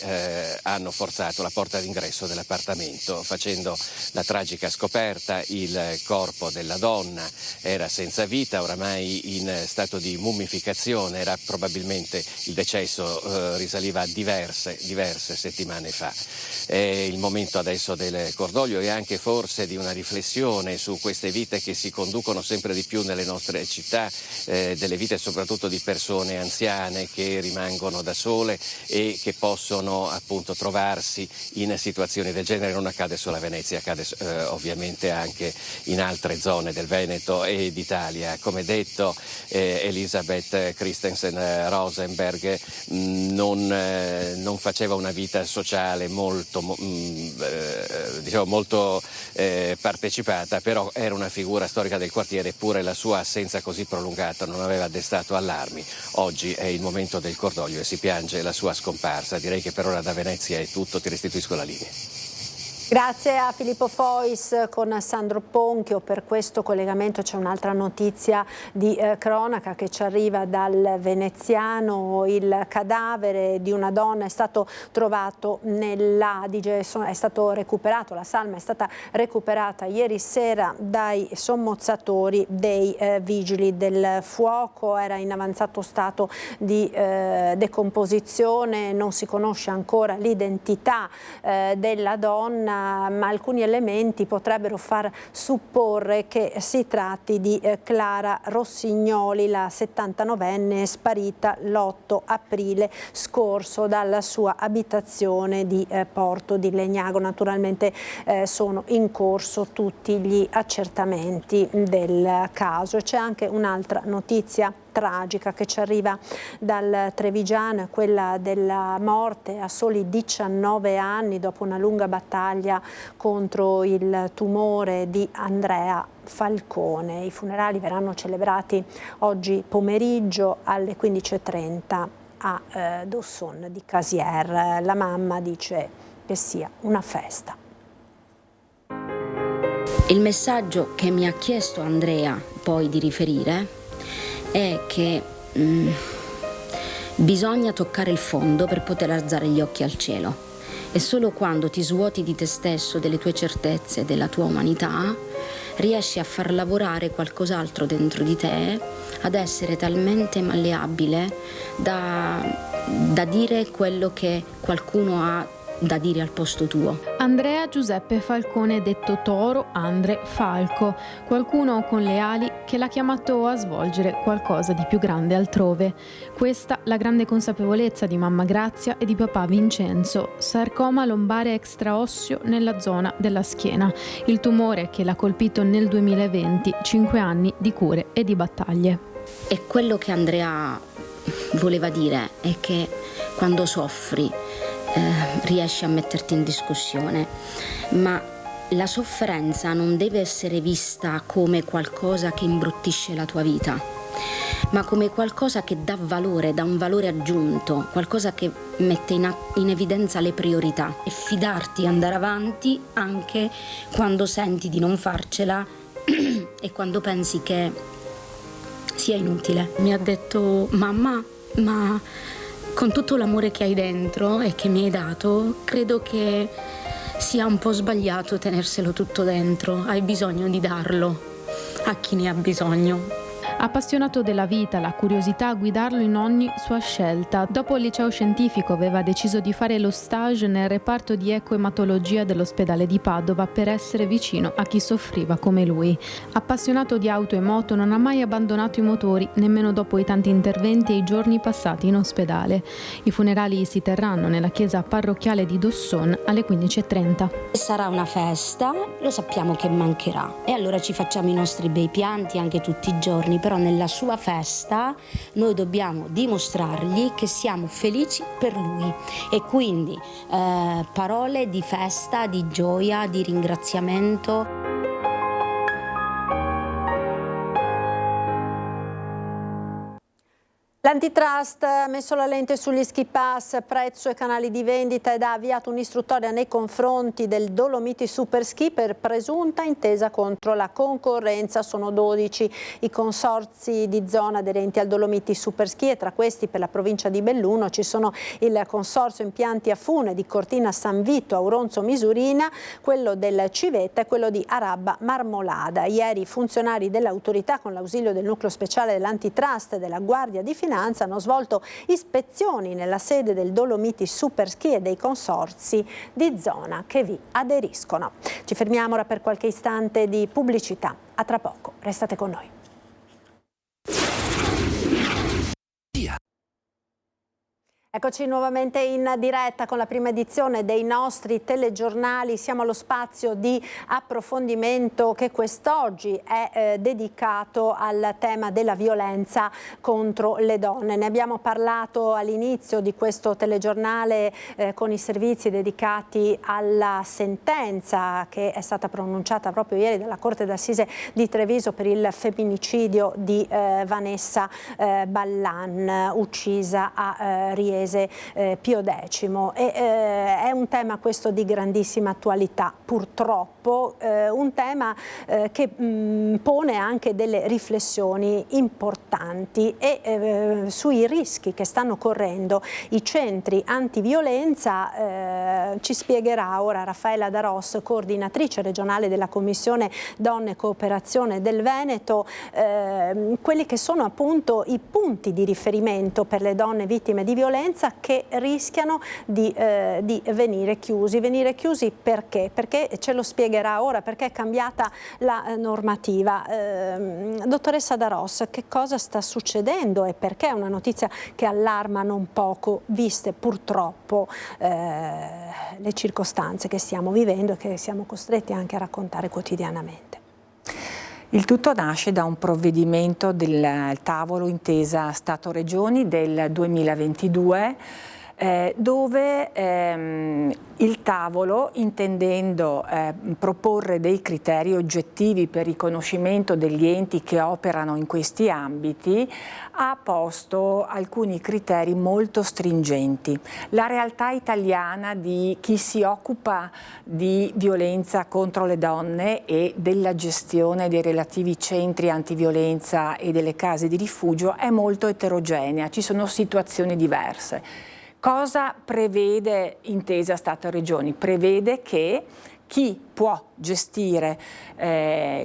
hanno forzato la porta d'ingresso dell'appartamento, facendo la tragica scoperta. Il corpo della donna era senza vita, oramai in stato di mummificazione, era probabilmente il decesso risaliva a diverse settimane fa. È il momento adesso del cordoglio e anche forse di una riflessione su queste vite che si conducono sempre di più nelle nostre città, delle vite soprattutto di persone anziane che rimangono da sole e che possono appunto trovarsi in situazioni del genere. Non accade solo a Venezia, accade ovviamente anche in altre zone del Veneto e d'Italia. Come detto, Elisabeth Christensen Rosenberg non faceva una vita sociale molto diciamo molto partecipata, però era una figura storica del quartiere, eppure la sua assenza così prolungata non aveva destato allarmi. Oggi è il momento del cordoglio e si piange la sua scomparsa. Direi che per ora da Venezia è tutto, ti restituisco la linea. Grazie a Filippo Fois con Sandro Ponchio per questo collegamento. C'è un'altra notizia di cronaca che ci arriva dal veneziano. Il cadavere di una donna è stato trovato nell'Adige, è stato recuperato, la salma è stata recuperata ieri sera dai sommozzatori dei vigili del fuoco. Era in avanzato stato di decomposizione, non si conosce ancora l'identità della donna, ma alcuni elementi potrebbero far supporre che si tratti di Clara Rossignoli, la 79enne sparita l'8 aprile scorso dalla sua abitazione di Porto di Legnago. Naturalmente sono in corso tutti gli accertamenti del caso. C'è anche un'altra notizia tragica che ci arriva dal Trevigiano, quella della morte a soli 19 anni dopo una lunga battaglia contro il tumore di Andrea Falcone. I funerali verranno celebrati oggi pomeriggio alle 15:30 a Dosson di Casier. La mamma dice che sia una festa. Il messaggio che mi ha chiesto Andrea poi di riferire è che bisogna toccare il fondo per poter alzare gli occhi al cielo, e solo quando ti svuoti di te stesso, delle tue certezze, della tua umanità, riesci a far lavorare qualcos'altro dentro di te, ad essere talmente malleabile da dire quello che qualcuno ha da dire al posto tuo. Andrea Giuseppe Falcone, detto Toro, Andre Falco, qualcuno con le ali che l'ha chiamato a svolgere qualcosa di più grande altrove. Questa la grande consapevolezza di mamma Grazia e di papà Vincenzo: sarcoma lombare extraosseo nella zona della schiena, il tumore che l'ha colpito nel 2020, 5 anni di cure e di battaglie. E quello che Andrea voleva dire è che quando soffri riesci a metterti in discussione, ma la sofferenza non deve essere vista come qualcosa che imbruttisce la tua vita, ma come qualcosa che dà valore, dà un valore aggiunto, qualcosa che mette in evidenza le priorità, e fidarti, andare avanti anche quando senti di non farcela e quando pensi che sia inutile. Mi ha detto: mamma, ma con tutto l'amore che hai dentro e che mi hai dato, credo che sia un po' sbagliato tenerselo tutto dentro. Hai bisogno di darlo a chi ne ha bisogno. Appassionato della vita, la curiosità a guidarlo in ogni sua scelta. Dopo il liceo scientifico aveva deciso di fare lo stage nel reparto di ecoematologia dell'ospedale di Padova per essere vicino a chi soffriva come lui. Appassionato di auto e moto, non ha mai abbandonato i motori, nemmeno dopo i tanti interventi e i giorni passati in ospedale. I funerali si terranno nella chiesa parrocchiale di Dosson alle 15:30. Sarà una festa, lo sappiamo che mancherà, e allora ci facciamo i nostri bei pianti anche tutti i giorni, però nella sua festa noi dobbiamo dimostrargli che siamo felici per lui, e quindi parole di festa, di gioia, di ringraziamento. L'antitrust ha messo la lente sugli ski pass, prezzo e canali di vendita ed ha avviato un'istruttoria nei confronti del Dolomiti Superski per presunta intesa contro la concorrenza. Sono 12 i consorzi di zona aderenti al Dolomiti Superski, e tra questi per la provincia di Belluno ci sono il Consorzio Impianti a Fune di Cortina San Vito, Auronzo Misurina, quello del Civetta e quello di Arabba Marmolada. Ieri i funzionari dell'autorità, con l'ausilio del nucleo speciale dell'antitrust e della Guardia di Finanza, hanno svolto ispezioni nella sede del Dolomiti Superski e dei consorzi di zona che vi aderiscono. Ci fermiamo ora per qualche istante di pubblicità. A tra poco, restate con noi. Eccoci nuovamente in diretta con la prima edizione dei nostri telegiornali. Siamo allo spazio di approfondimento che quest'oggi è dedicato al tema della violenza contro le donne. Ne abbiamo parlato all'inizio di questo telegiornale con i servizi dedicati alla sentenza che è stata pronunciata proprio ieri dalla Corte d'Assise di Treviso per il femminicidio di Vanessa Ballan, uccisa a Riese Pio X. È un tema questo di grandissima attualità, purtroppo un tema che pone anche delle riflessioni importanti sui rischi che stanno correndo i centri antiviolenza. Ci spiegherà ora Raffaella Daros, coordinatrice regionale della Commissione Donne e Cooperazione del Veneto, quelli che sono appunto i punti di riferimento per le donne vittime di violenza che rischiano di venire chiusi. Perché? Perché ce lo spiegherà ora, perché è cambiata la normativa. Dottoressa Daros, che cosa sta succedendo e perché è una notizia che allarma non poco, viste purtroppo le circostanze che stiamo vivendo e che siamo costretti anche a raccontare quotidianamente? Il tutto nasce da un provvedimento del tavolo intesa Stato-Regioni del 2022 dove il tavolo, intendendo proporre dei criteri oggettivi per riconoscimento degli enti che operano in questi ambiti, ha posto alcuni criteri molto stringenti. La realtà italiana di chi si occupa di violenza contro le donne e della gestione dei relativi centri antiviolenza e delle case di rifugio è molto eterogenea, ci sono situazioni diverse. Cosa prevede intesa Stato-Regioni? Prevede che chi può gestire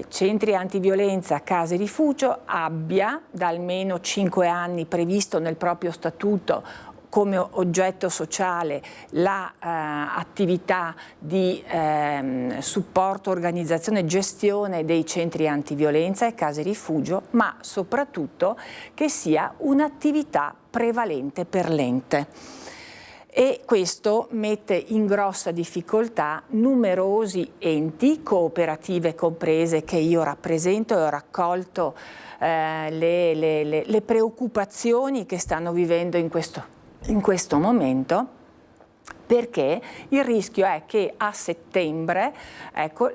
centri antiviolenza, case rifugio, abbia da almeno 5 anni previsto nel proprio statuto come oggetto sociale l'attività di supporto, organizzazione e gestione dei centri antiviolenza e case rifugio, ma soprattutto che sia un'attività prevalente per l'ente. E questo mette in grossa difficoltà numerosi enti, cooperative comprese, che io rappresento e ho raccolto le preoccupazioni che stanno vivendo in questo momento, perché il rischio è che a settembre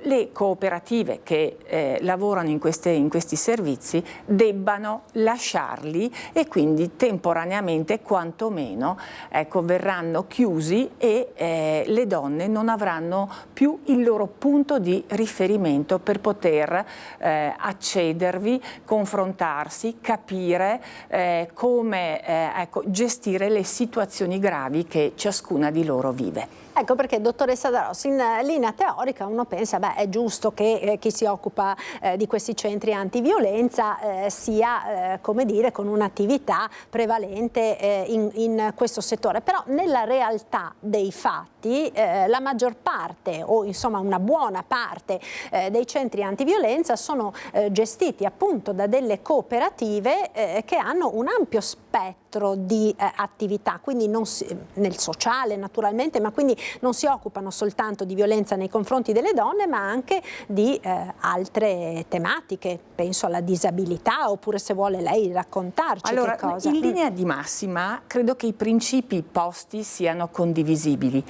le cooperative che lavorano in questi servizi debbano lasciarli e quindi temporaneamente quantomeno verranno chiusi e le donne non avranno più il loro punto di riferimento per poter accedervi, confrontarsi, capire come gestire le situazioni gravi che ciascuna di loro vive. Ecco perché, dottoressa Daros, in linea teorica uno pensa è giusto che chi si occupa di questi centri antiviolenza sia, come dire, con un'attività prevalente in questo settore, però nella realtà dei fatti la maggior parte, o insomma una buona parte dei centri antiviolenza sono gestiti appunto da delle cooperative che hanno un ampio spettro di attività, quindi nel sociale naturalmente, ma quindi non si occupano soltanto di violenza nei confronti delle donne, ma anche di altre tematiche, penso alla disabilità, oppure se vuole lei raccontarci allora, che cosa. In linea di massima credo che i principi posti siano condivisibili,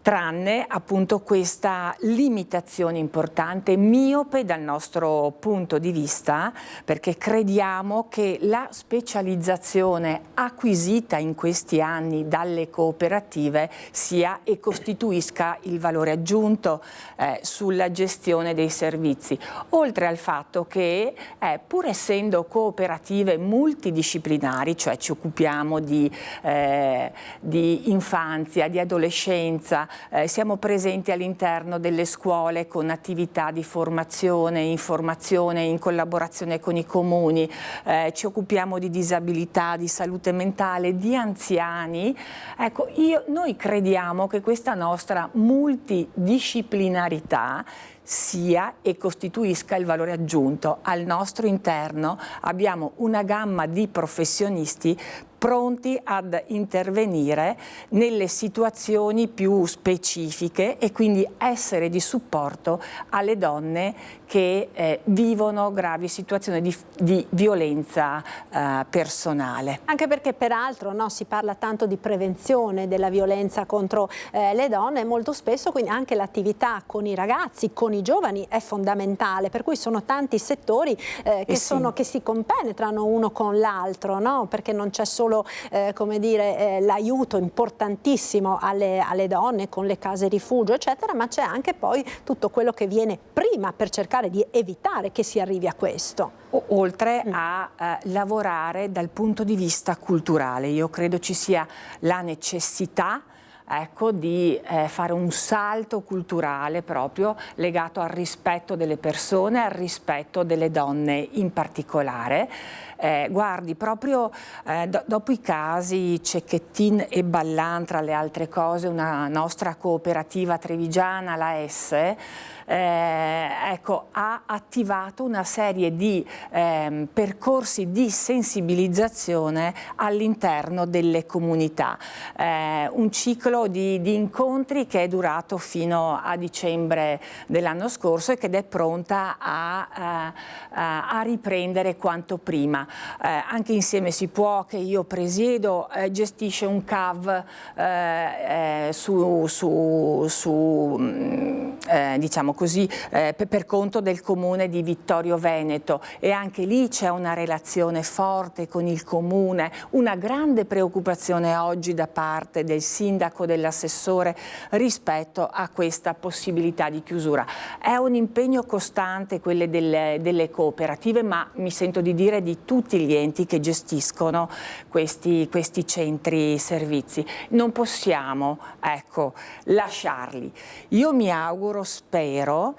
tranne appunto questa limitazione importante, miope dal nostro punto di vista, perché crediamo che la specializzazione acquisita in questi anni dalle cooperative sia e costituisca il valore aggiunto sulla gestione dei servizi, oltre al fatto che pur essendo cooperative multidisciplinari, cioè ci occupiamo di infanzia, di adolescenza, siamo presenti all'interno delle scuole con attività di formazione, informazione in collaborazione con i comuni, ci occupiamo di disabilità, di salute mentale, di anziani. Noi crediamo che questa nostra multidisciplinarità sia e costituisca il valore aggiunto. Al nostro interno abbiamo una gamma di professionisti pronti ad intervenire nelle situazioni più specifiche e quindi essere di supporto alle donne che vivono gravi situazioni di violenza personale. Anche perché peraltro si parla tanto di prevenzione della violenza contro le donne, e molto spesso quindi anche l'attività con i ragazzi, con i giovani è fondamentale, per cui sono tanti settori che si compenetrano uno con l'altro, perché non c'è solo come dire, l'aiuto importantissimo alle donne con le case rifugio eccetera, ma c'è anche poi tutto quello che viene prima per cercare di evitare che si arrivi a questo. Oltre a lavorare dal punto di vista culturale, io credo ci sia la necessità di fare un salto culturale proprio legato al rispetto delle persone, al rispetto delle donne in particolare. Guardi, proprio dopo i casi Cecchettin e Ballan, tra le altre cose, una nostra cooperativa trevigiana, la S, ha attivato una serie di percorsi di sensibilizzazione all'interno delle comunità. Un ciclo di incontri che è durato fino a dicembre dell'anno scorso e che è pronta a riprendere quanto prima. Anche Insieme si può, che io presiedo, gestisce un CAV diciamo così, per conto del comune di Vittorio Veneto, e anche lì c'è una relazione forte con il comune, una grande preoccupazione oggi da parte del sindaco, dell'assessore rispetto a questa possibilità di chiusura. È un impegno costante quelle delle cooperative, ma mi sento di dire di tutti gli enti che gestiscono questi centri servizi. Non possiamo lasciarli. Io mi auguro, spero,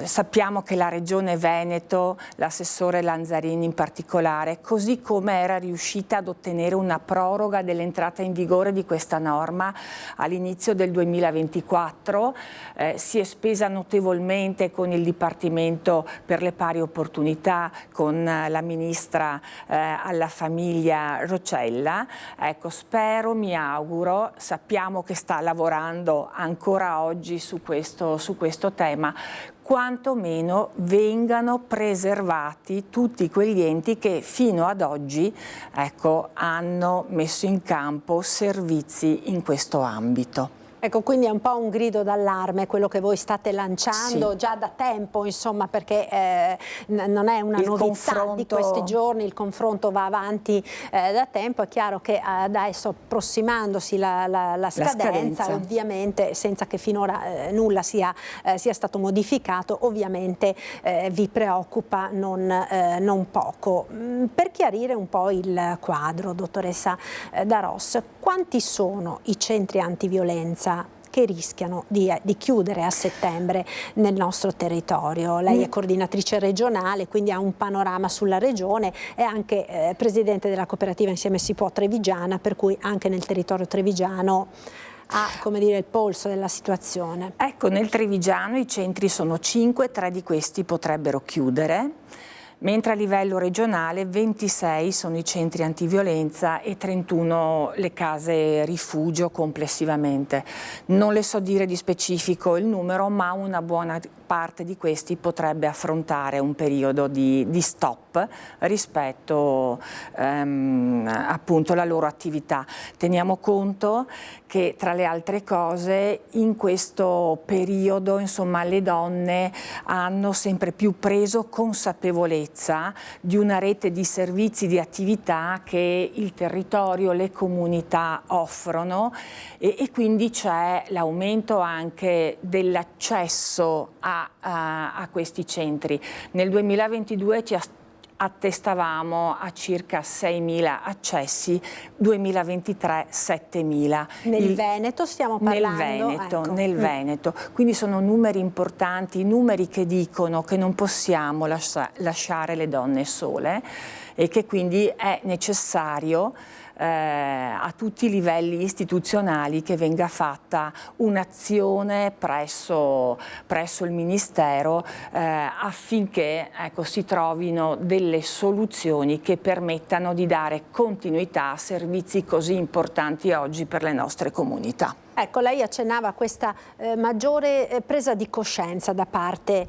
sappiamo che la Regione Veneto, l'assessore Lanzarini in particolare, così come era riuscita ad ottenere una proroga dell'entrata in vigore di questa norma all'inizio del 2024, si è spesa notevolmente con il Dipartimento per le pari opportunità, con la Ministra alla famiglia Roccella. Spero, mi auguro, sappiamo che sta lavorando ancora oggi su questo tema, quantomeno vengano preservati tutti quegli enti che fino ad oggi hanno messo in campo servizi in questo ambito. Ecco, quindi è un po' un grido d'allarme quello che voi state lanciando già da tempo, insomma, perché non è una novità di questi giorni, il confronto va avanti da tempo. È chiaro che adesso, approssimandosi la scadenza, ovviamente, senza che finora nulla sia stato modificato, ovviamente vi preoccupa non poco. Per chiarire un po' il quadro, dottoressa D'Aros, quanti sono i centri antiviolenza che rischiano di chiudere a settembre nel nostro territorio? Lei è coordinatrice regionale, quindi ha un panorama sulla regione, e anche presidente della cooperativa Insieme si può trevigiana, per cui anche nel territorio trevigiano ha, come dire, il polso della situazione. Ecco, nel trevigiano i centri sono 5, 3 di questi potrebbero chiudere, mentre a livello regionale 26 sono i centri antiviolenza e 31 le case rifugio complessivamente. Non le so dire di specifico il numero, ma una buona parte di questi potrebbe affrontare un periodo di stop rispetto appunto alla loro attività. Teniamo conto che, tra le altre cose, in questo periodo, insomma, le donne hanno sempre più preso consapevolezza di una rete di servizi, di attività che il territorio, le comunità offrono, e quindi c'è l'aumento anche dell'accesso a questi centri. Nel 2022 ci attestavamo a circa 6.000 accessi, 2023 7.000. Nel Veneto stiamo parlando? Nel Veneto. Quindi sono numeri importanti, numeri che dicono che non possiamo lasciare le donne sole e che quindi è necessario a tutti i livelli istituzionali che venga fatta un'azione presso il Ministero affinché si trovino delle soluzioni che permettano di dare continuità a servizi così importanti oggi per le nostre comunità. Ecco, lei accennava a questa maggiore presa di coscienza da parte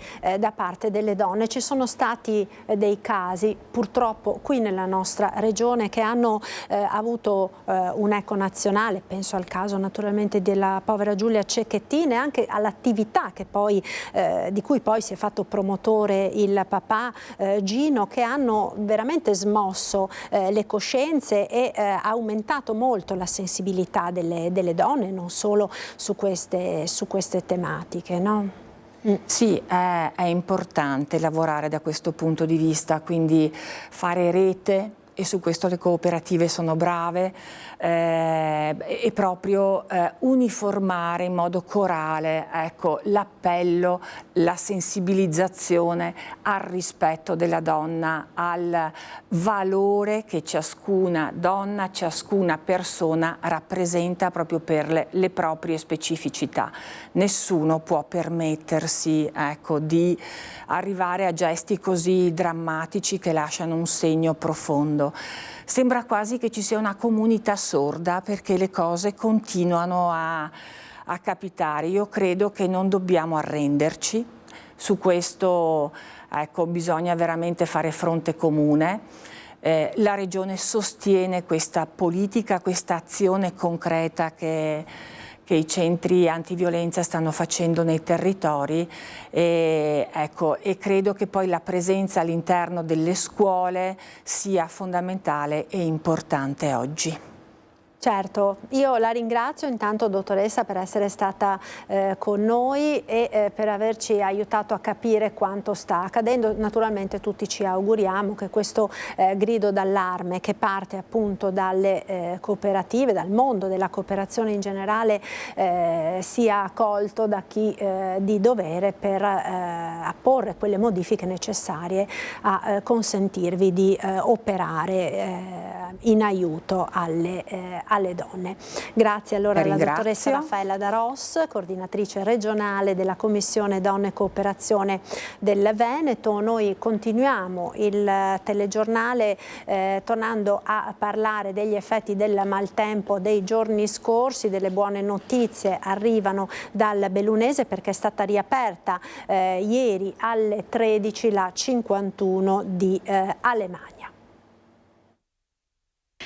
delle donne. Ci sono stati dei casi, purtroppo qui nella nostra regione, che hanno avuto un'eco nazionale. Penso al caso naturalmente della povera Giulia Cecchettin e anche all'attività di cui poi si è fatto promotore il papà Gino, che hanno veramente smosso le coscienze e aumentato molto la sensibilità delle donne, non solo su queste tematiche, no? Sì, è importante lavorare da questo punto di vista, quindi fare rete, e su questo le cooperative sono brave, e proprio uniformare in modo corale, ecco, l'appello, la sensibilizzazione al rispetto della donna, al valore che ciascuna donna, ciascuna persona rappresenta proprio per le proprie specificità. Nessuno può permettersi, ecco, di arrivare a gesti così drammatici che lasciano un segno profondo. Sembra quasi che ci sia una comunità sorda perché le cose continuano a capitare. Io credo che non dobbiamo arrenderci. Su questo, ecco, bisogna veramente fare fronte comune. La Regione sostiene questa politica, questa azione concreta che i centri antiviolenza stanno facendo nei territori e credo che poi la presenza all'interno delle scuole sia fondamentale e importante oggi. Certo, io la ringrazio intanto, dottoressa, per essere stata con noi e per averci aiutato a capire quanto sta accadendo. Naturalmente tutti ci auguriamo che questo grido d'allarme che parte appunto dalle cooperative, dal mondo della cooperazione in generale, sia accolto da chi di dovere per apporre quelle modifiche necessarie a consentirvi di operare in aiuto alle donne. Grazie allora alla dottoressa Raffaella Daros, coordinatrice regionale della Commissione Donne e Cooperazione del Veneto. Noi continuiamo il telegiornale tornando a parlare degli effetti del maltempo dei giorni scorsi. Delle buone notizie arrivano dal Bellunese perché è stata riaperta ieri alle 13 la 51 di Alemagna.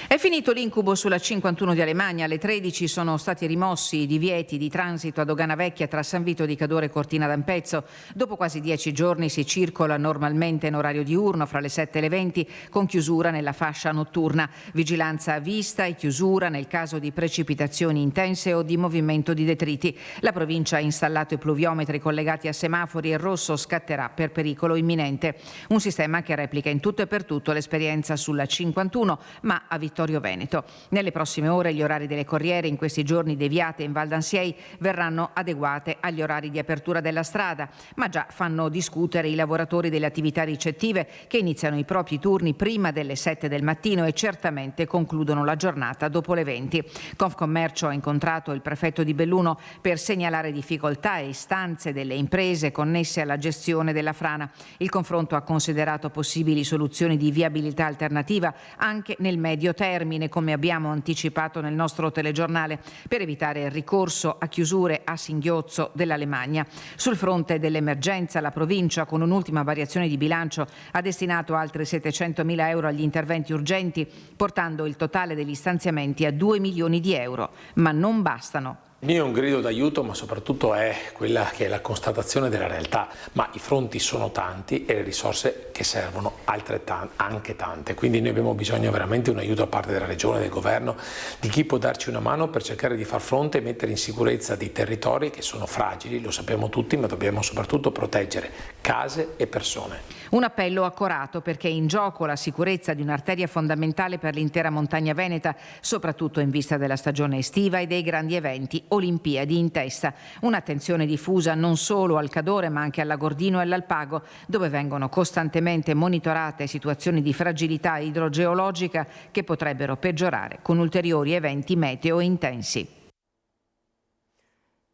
È finito l'incubo sulla 51 di Alemagna. Alle 13 sono stati rimossi i divieti di transito a Dogana Vecchia tra San Vito di Cadore e Cortina d'Ampezzo. Dopo quasi 10 giorni si circola normalmente in orario diurno fra le 7 e le 20, con chiusura nella fascia notturna. Vigilanza a vista e chiusura nel caso di precipitazioni intense o di movimento di detriti. La provincia ha installato i pluviometri collegati a semafori e il rosso scatterà per pericolo imminente. Un sistema che replica in tutto e per tutto l'esperienza sulla 51, ma a Vittorio Veneto. Nelle prossime ore gli orari delle corriere, in questi giorni deviate in Val d'Ansiei, verranno adeguate agli orari di apertura della strada, ma già fanno discutere i lavoratori delle attività ricettive che iniziano i propri turni prima delle 7 del mattino e certamente concludono la giornata dopo le 20. Confcommercio ha incontrato il prefetto di Belluno per segnalare difficoltà e istanze delle imprese connesse alla gestione della frana. Il confronto ha considerato possibili soluzioni di viabilità alternativa anche nel medio termine, come abbiamo anticipato nel nostro telegiornale, per evitare il ricorso a chiusure a singhiozzo dell'Alemagna. Sul fronte dell'emergenza, la provincia, con un'ultima variazione di bilancio, ha destinato altri 700.000 euro agli interventi urgenti, portando il totale degli stanziamenti a 2 milioni di euro. Ma non bastano. Il mio è un grido d'aiuto, ma soprattutto è quella che è la constatazione della realtà, ma i fronti sono tanti e le risorse che servono anche tante, quindi noi abbiamo bisogno veramente di un aiuto da parte della Regione, del Governo, di chi può darci una mano per cercare di far fronte e mettere in sicurezza dei territori che sono fragili, lo sappiamo tutti, ma dobbiamo soprattutto proteggere case e persone. Un appello accorato perché è in gioco la sicurezza di un'arteria fondamentale per l'intera montagna veneta, soprattutto in vista della stagione estiva e dei grandi eventi Olimpiadi in testa. Un'attenzione diffusa non solo al Cadore ma anche all'Agordino e all'Alpago, dove vengono costantemente monitorate situazioni di fragilità idrogeologica che potrebbero peggiorare con ulteriori eventi meteo intensi.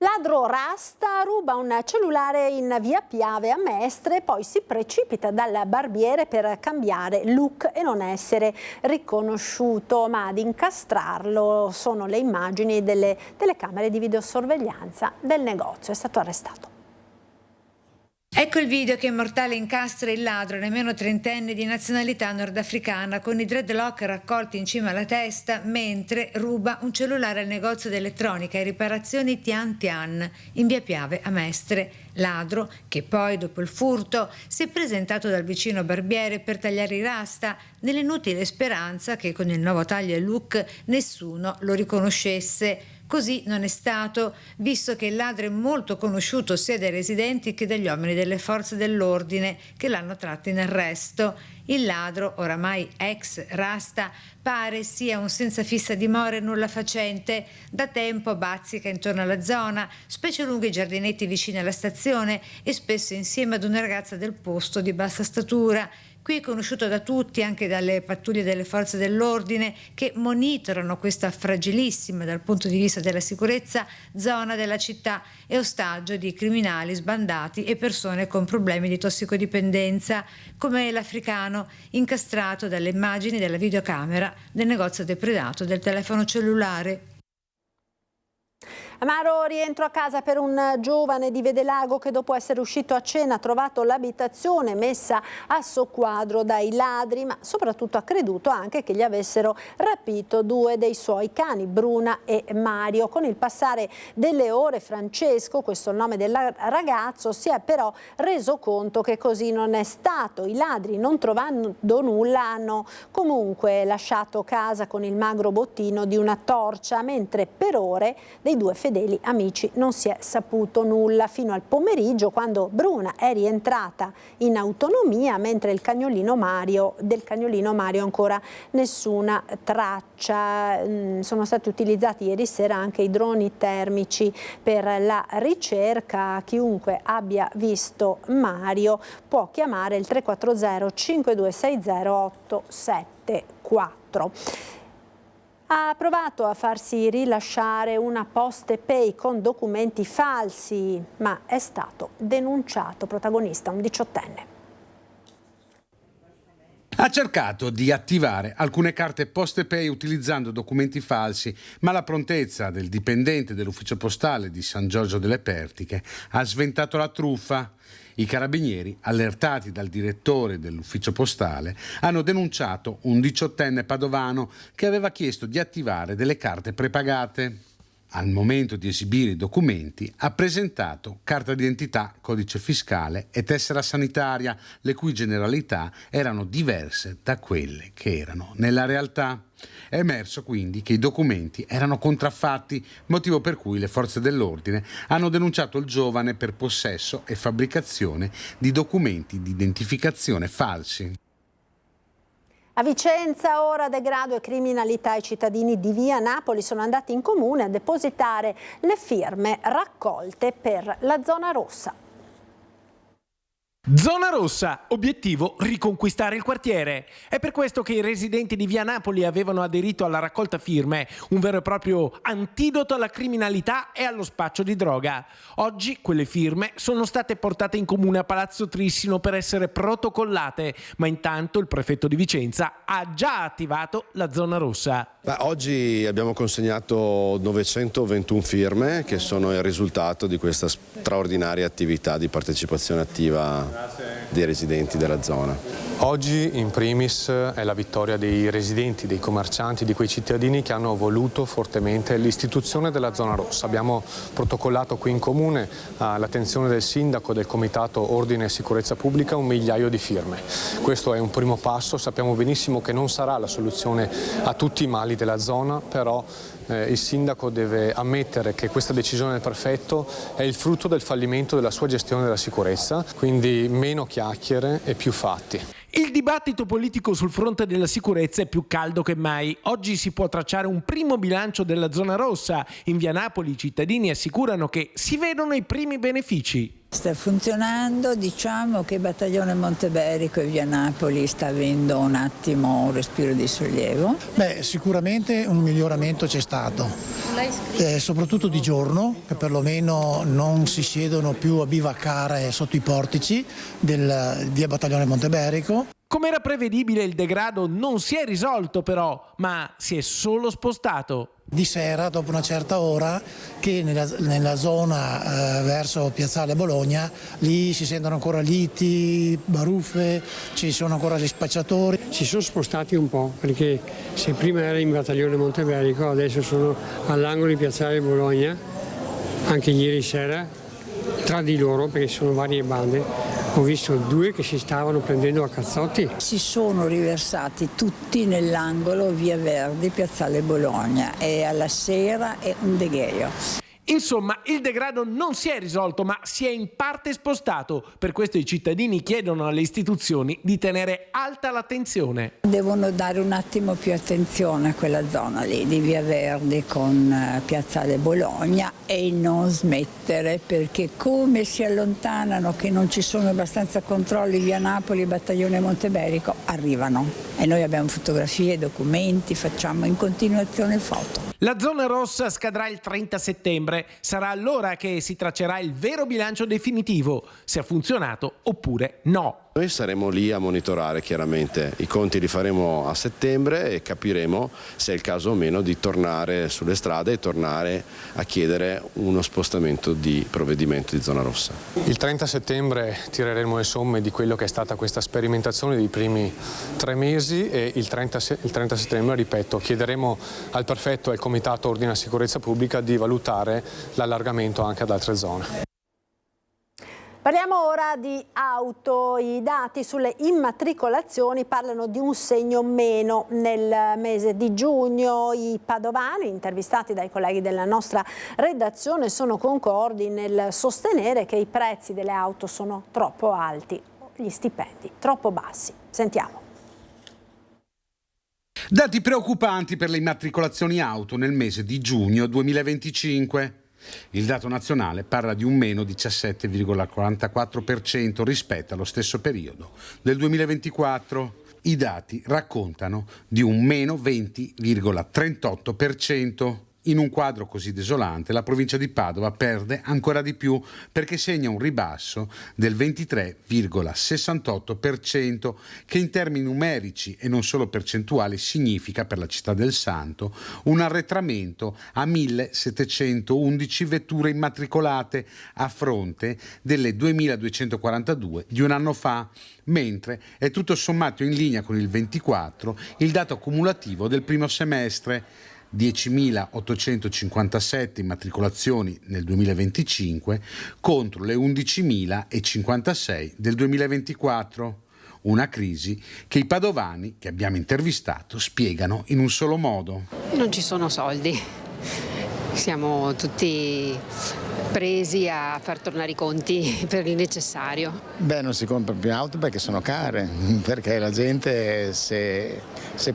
Ladro Rasta ruba un cellulare in via Piave a Mestre, poi si precipita dal barbiere per cambiare look e non essere riconosciuto, ma ad incastrarlo sono le immagini delle telecamere di videosorveglianza del negozio. È stato arrestato. Ecco il video che mortale incastra il ladro, nemmeno trentenne di nazionalità nordafricana, con i dreadlock raccolti in cima alla testa, mentre ruba un cellulare al negozio di elettronica e riparazioni Tian Tian in via Piave a Mestre. Ladro che poi, dopo il furto, si è presentato dal vicino barbiere per tagliare i rasta, nell'inutile speranza che con il nuovo taglio e look nessuno lo riconoscesse. Così non è stato, visto che il ladro è molto conosciuto sia dai residenti che dagli uomini delle forze dell'ordine che l'hanno tratto in arresto. Il ladro, oramai ex Rasta, pare sia un senza fissa dimora e nulla facente. Da tempo bazzica intorno alla zona, specie lungo i giardinetti vicini alla stazione e spesso insieme ad una ragazza del posto di bassa statura. Qui è conosciuto da tutti, anche dalle pattuglie delle forze dell'ordine che monitorano questa fragilissima dal punto di vista della sicurezza zona della città e ostaggio di criminali sbandati e persone con problemi di tossicodipendenza, come l'africano incastrato dalle immagini della videocamera del negozio depredato del telefono cellulare. Amaro rientro a casa per un giovane di Vedelago che dopo essere uscito a cena ha trovato l'abitazione messa a soqquadro dai ladri, ma soprattutto ha creduto anche che gli avessero rapito due dei suoi cani, Bruna e Mario. Con il passare delle ore Francesco, questo è il nome del ragazzo, si è però reso conto che così non è stato. I ladri, non trovando nulla, hanno comunque lasciato casa con il magro bottino di una torcia, mentre per ore dei due fedeli amici non si è saputo nulla fino al pomeriggio, quando Bruna è rientrata in autonomia, mentre del cagnolino Mario ancora nessuna traccia. Sono stati utilizzati ieri sera anche i droni termici per la ricerca. Chiunque abbia visto Mario può chiamare il 340 5260 874. Ha provato a farsi rilasciare una PostePay con documenti falsi, ma è stato denunciato. Protagonista un 18enne. Ha cercato di attivare alcune carte PostePay utilizzando documenti falsi, ma la prontezza del dipendente dell'ufficio postale di San Giorgio delle Pertiche ha sventato la truffa. I carabinieri, allertati dal direttore dell'ufficio postale, hanno denunciato un 18enne padovano che aveva chiesto di attivare delle carte prepagate. Al momento di esibire i documenti ha presentato carta d'identità, codice fiscale e tessera sanitaria, le cui generalità erano diverse da quelle che erano nella realtà. È emerso quindi che i documenti erano contraffatti, motivo per cui le forze dell'ordine hanno denunciato il giovane per possesso e fabbricazione di documenti di identificazione falsi. A Vicenza ora degrado e criminalità. I cittadini di via Napoli sono andati in comune a depositare le firme raccolte per la zona rossa. Zona rossa, obiettivo riconquistare il quartiere. È per questo che i residenti di via Napoli avevano aderito alla raccolta firme, un vero e proprio antidoto alla criminalità e allo spaccio di droga. Oggi quelle firme sono state portate in comune a Palazzo Trissino per essere protocollate, ma intanto il prefetto di Vicenza ha già attivato la zona rossa. Oggi abbiamo consegnato 921 firme che sono il risultato di questa straordinaria attività di partecipazione attiva dei residenti della zona. Oggi in primis è la vittoria dei residenti, dei commercianti, di quei cittadini che hanno voluto fortemente l'istituzione della zona rossa. Abbiamo protocollato qui in comune all'attenzione del sindaco, del comitato Ordine e Sicurezza Pubblica, 1 migliaio di firme. Questo è un primo passo, sappiamo benissimo che non sarà la soluzione a tutti i mali della zona, però il sindaco deve ammettere che questa decisione del prefetto è il frutto del fallimento della sua gestione della sicurezza, quindi meno chiacchiere e più fatti. Il dibattito politico sul fronte della sicurezza è più caldo che mai. Oggi si può tracciare un primo bilancio della zona rossa. In via Napoli i cittadini assicurano che si vedono i primi benefici. Sta funzionando, diciamo che Battaglione Monteberico e via Napoli sta avendo un attimo un respiro di sollievo. Beh, sicuramente un miglioramento c'è stato, soprattutto di giorno, che perlomeno non si siedono più a bivaccare sotto i portici del via Battaglione Monteberico. Come era prevedibile, il degrado non si è risolto però, ma si è solo spostato. Di sera, dopo una certa ora, che nella zona verso Piazzale Bologna, lì si sentono ancora liti, baruffe, ci sono ancora gli spacciatori. Si sono spostati un po', perché se prima era in Battaglione Monteberico, adesso sono all'angolo di Piazzale Bologna, anche ieri sera, tra di loro, perché sono varie bande. Ho visto due che si stavano prendendo a cazzotti. Si sono riversati tutti nell'angolo via Verdi, Piazzale Bologna, e alla sera è un degheio. Insomma, il degrado non si è risolto, ma si è in parte spostato. Per questo i cittadini chiedono alle istituzioni di tenere alta l'attenzione. Devono dare un attimo più attenzione a quella zona lì, di via Verdi con Piazzale Bologna, e non smettere, perché come si allontanano che non ci sono abbastanza controlli via Napoli e Battaglione Monteberico, arrivano. E noi abbiamo fotografie, documenti, facciamo in continuazione foto. La zona rossa scadrà il 30 settembre. Sarà allora che si traccerà il vero bilancio definitivo, se ha funzionato oppure no. Noi saremo lì a monitorare chiaramente, i conti li faremo a settembre e capiremo se è il caso o meno di tornare sulle strade e tornare a chiedere uno spostamento di provvedimento di zona rossa. Il 30 settembre tireremo le somme di quello che è stata questa sperimentazione dei primi 3 mesi e il 30 settembre, ripeto, chiederemo al prefetto e al Comitato Ordine e Sicurezza Pubblica di valutare l'allargamento anche ad altre zone. Parliamo ora di auto. I dati sulle immatricolazioni parlano di un segno meno nel mese di giugno. I padovani, intervistati dai colleghi della nostra redazione, sono concordi nel sostenere che i prezzi delle auto sono troppo alti, gli stipendi troppo bassi. Sentiamo. Dati preoccupanti per le immatricolazioni auto nel mese di giugno 2025. Il dato nazionale parla di un meno 17,44% rispetto allo stesso periodo del 2024. I dati raccontano di un meno 20,38%. In un quadro così desolante, la provincia di Padova perde ancora di più perché segna un ribasso del 23,68%, che in termini numerici e non solo percentuali significa per la città del Santo un arretramento a 1.711 vetture immatricolate a fronte delle 2.242 di un anno fa, mentre è tutto sommato in linea con il 24 il dato cumulativo del primo semestre. 10.857 immatricolazioni nel 2025 contro le 11.056 del 2024. Una crisi che i padovani che abbiamo intervistato spiegano in un solo modo. Non ci sono soldi, siamo tutti presi a far tornare i conti per il necessario. Beh, non si compra più auto perché sono care, perché la gente se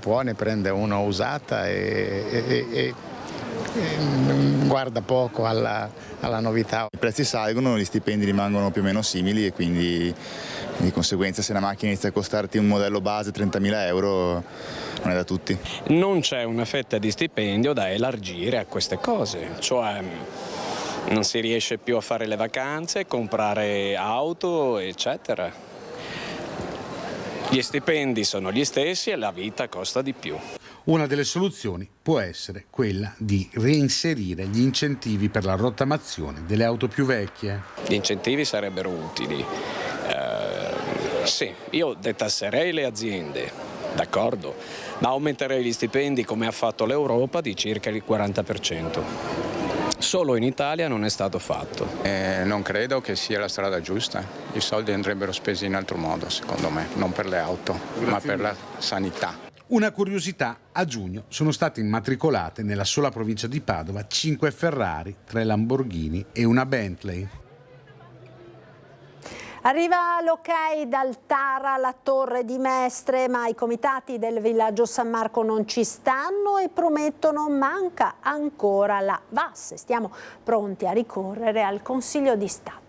può ne prende una usata e guarda poco alla novità. I prezzi salgono, gli stipendi rimangono più o meno simili e quindi di conseguenza se la macchina inizia a costarti un modello base 30.000 euro non è da tutti. Non c'è una fetta di stipendio da elargire a queste cose, cioè non si riesce più a fare le vacanze, comprare auto, eccetera. Gli stipendi sono gli stessi e la vita costa di più. Una delle soluzioni può essere quella di reinserire gli incentivi per la rottamazione delle auto più vecchie. Gli incentivi sarebbero utili. Sì, io detasserei le aziende, d'accordo, ma aumenterei gli stipendi come ha fatto l'Europa di circa il 40%. Solo in Italia non è stato fatto. Non credo che sia la strada giusta. I soldi andrebbero spesi in altro modo, secondo me, non per le auto, ma per la sanità. Una curiosità, a giugno sono state immatricolate nella sola provincia di Padova 5 Ferrari, 3 Lamborghini e una Bentley. Arriva l'ok dal TAR alla Torre di Mestre, ma i comitati del villaggio San Marco non ci stanno e promettono manca ancora la VAS. Stiamo pronti a ricorrere al Consiglio di Stato.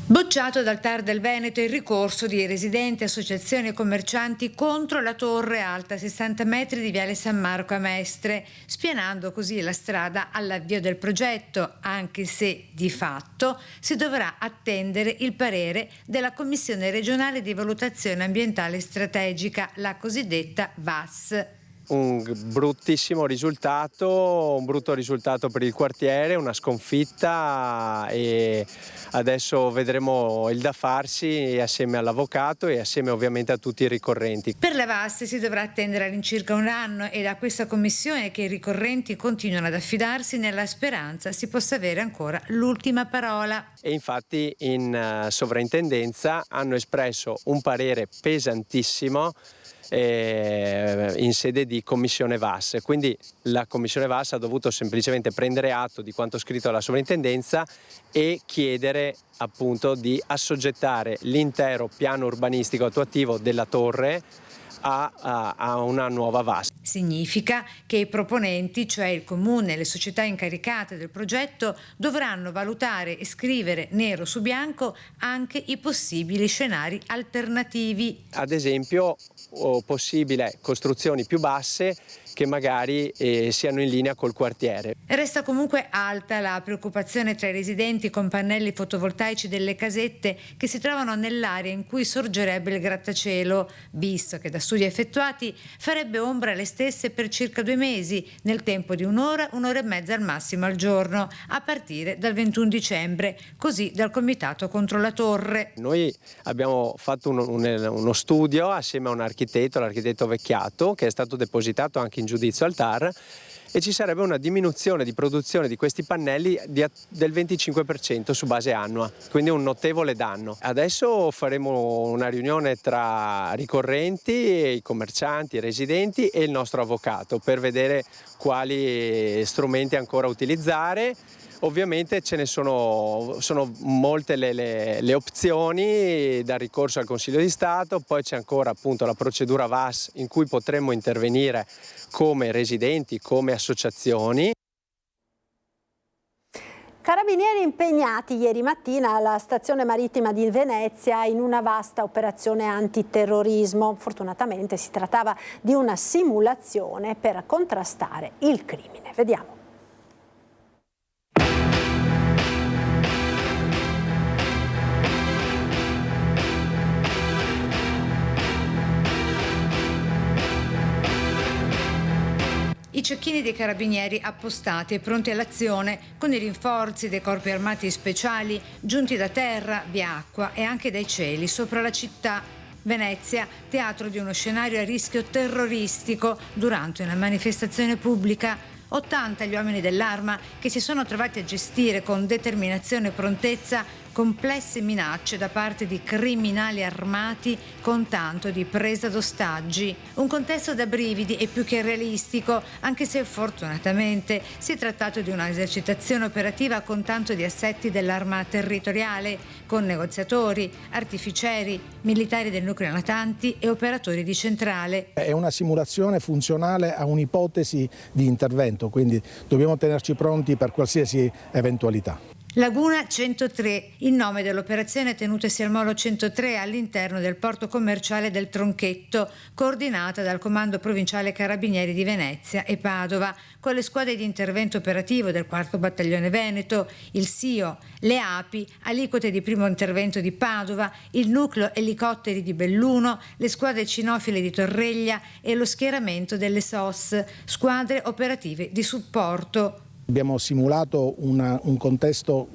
Bocciato dal TAR del Veneto il ricorso di residenti, associazioni e commercianti contro la torre alta 60 metri di Viale San Marco a Mestre, spianando così la strada all'avvio del progetto, anche se di fatto si dovrà attendere il parere della Commissione regionale di valutazione ambientale strategica, la cosiddetta VAS. Un bruttissimo risultato, un brutto risultato per il quartiere, una sconfitta, e adesso vedremo il da farsi assieme all'avvocato e assieme ovviamente a tutti i ricorrenti. Per la VAS si dovrà attendere all'incirca un anno e da questa commissione che i ricorrenti continuano ad affidarsi nella speranza si possa avere ancora l'ultima parola. E infatti in sovrintendenza hanno espresso un parere pesantissimo in sede di commissione VAS, quindi la commissione VAS ha dovuto semplicemente prendere atto di quanto scritto dalla sovrintendenza e chiedere appunto di assoggettare l'intero piano urbanistico attuativo della torre a una nuova VAS. Significa che i proponenti, cioè il comune e le società incaricate del progetto, dovranno valutare e scrivere nero su bianco anche i possibili scenari alternativi. Ad esempio, possibile costruzioni più basse che magari siano in linea col quartiere. Resta comunque alta la preoccupazione tra i residenti con pannelli fotovoltaici delle casette che si trovano nell'area in cui sorgerebbe il grattacielo, visto che da studi effettuati farebbe ombra alle stesse per circa 2 mesi, nel tempo di un'ora e mezza al massimo al giorno, a partire dal 21 dicembre, così dal Comitato contro la Torre. Noi abbiamo fatto uno studio assieme a un architetto, l'architetto Vecchiato, che è stato depositato anche in giudizio al TAR, e ci sarebbe una diminuzione di produzione di questi pannelli del 25% su base annua, quindi un notevole danno. Adesso faremo una riunione tra ricorrenti, i commercianti, i residenti e il nostro avvocato per vedere quali strumenti ancora utilizzare. Ovviamente ce ne sono molte le opzioni, dal ricorso al Consiglio di Stato, poi c'è ancora appunto la procedura VAS in cui potremmo intervenire come residenti, come associazioni. Carabinieri impegnati ieri mattina alla stazione marittima di Venezia in una vasta operazione antiterrorismo. Fortunatamente si trattava di una simulazione per contrastare il crimine. Vediamo. I cecchini dei carabinieri appostati e pronti all'azione con i rinforzi dei corpi armati speciali giunti da terra, via acqua e anche dai cieli sopra la città. Venezia, teatro di uno scenario a rischio terroristico durante una manifestazione pubblica. 80 gli uomini dell'Arma che si sono trovati a gestire con determinazione e prontezza complesse minacce da parte di criminali armati con tanto di presa d'ostaggi. Un contesto da brividi e più che realistico, anche se fortunatamente si è trattato di una esercitazione operativa con tanto di assetti dell'Arma territoriale, con negoziatori, artificieri, militari del nucleo natanti e operatori di centrale. È una simulazione funzionale a un'ipotesi di intervento, quindi dobbiamo tenerci pronti per qualsiasi eventualità. Laguna 103, il nome dell'operazione tenutasi al Molo 103 all'interno del porto commerciale del Tronchetto, coordinata dal Comando Provinciale Carabinieri di Venezia e Padova, con le squadre di intervento operativo del 4° Battaglione Veneto, il SIO, le API, aliquote di primo intervento di Padova, il nucleo elicotteri di Belluno, le squadre cinofile di Torreglia e lo schieramento delle SOS, squadre operative di supporto. Abbiamo simulato un contesto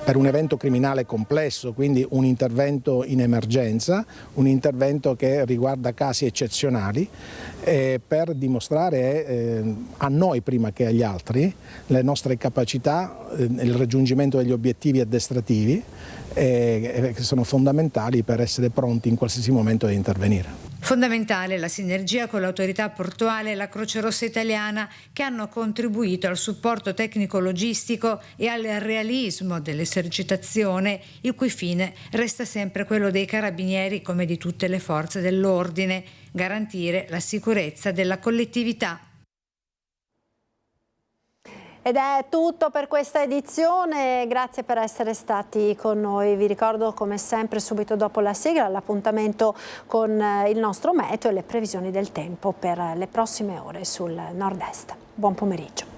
per un evento criminale complesso, quindi un intervento in emergenza, un intervento che riguarda casi eccezionali, per dimostrare a noi prima che agli altri le nostre capacità, il raggiungimento degli obiettivi addestrativi che sono fondamentali per essere pronti in qualsiasi momento di intervenire. Fondamentale la sinergia con l'autorità portuale e la Croce Rossa italiana, che hanno contribuito al supporto tecnico-logistico e al realismo dell'esercitazione, il cui fine resta sempre quello dei carabinieri come di tutte le forze dell'ordine: garantire la sicurezza della collettività. Ed è tutto per questa edizione, grazie per essere stati con noi. Vi ricordo come sempre subito dopo la sigla l'appuntamento con il nostro meteo e le previsioni del tempo per le prossime ore sul nord-est. Buon pomeriggio.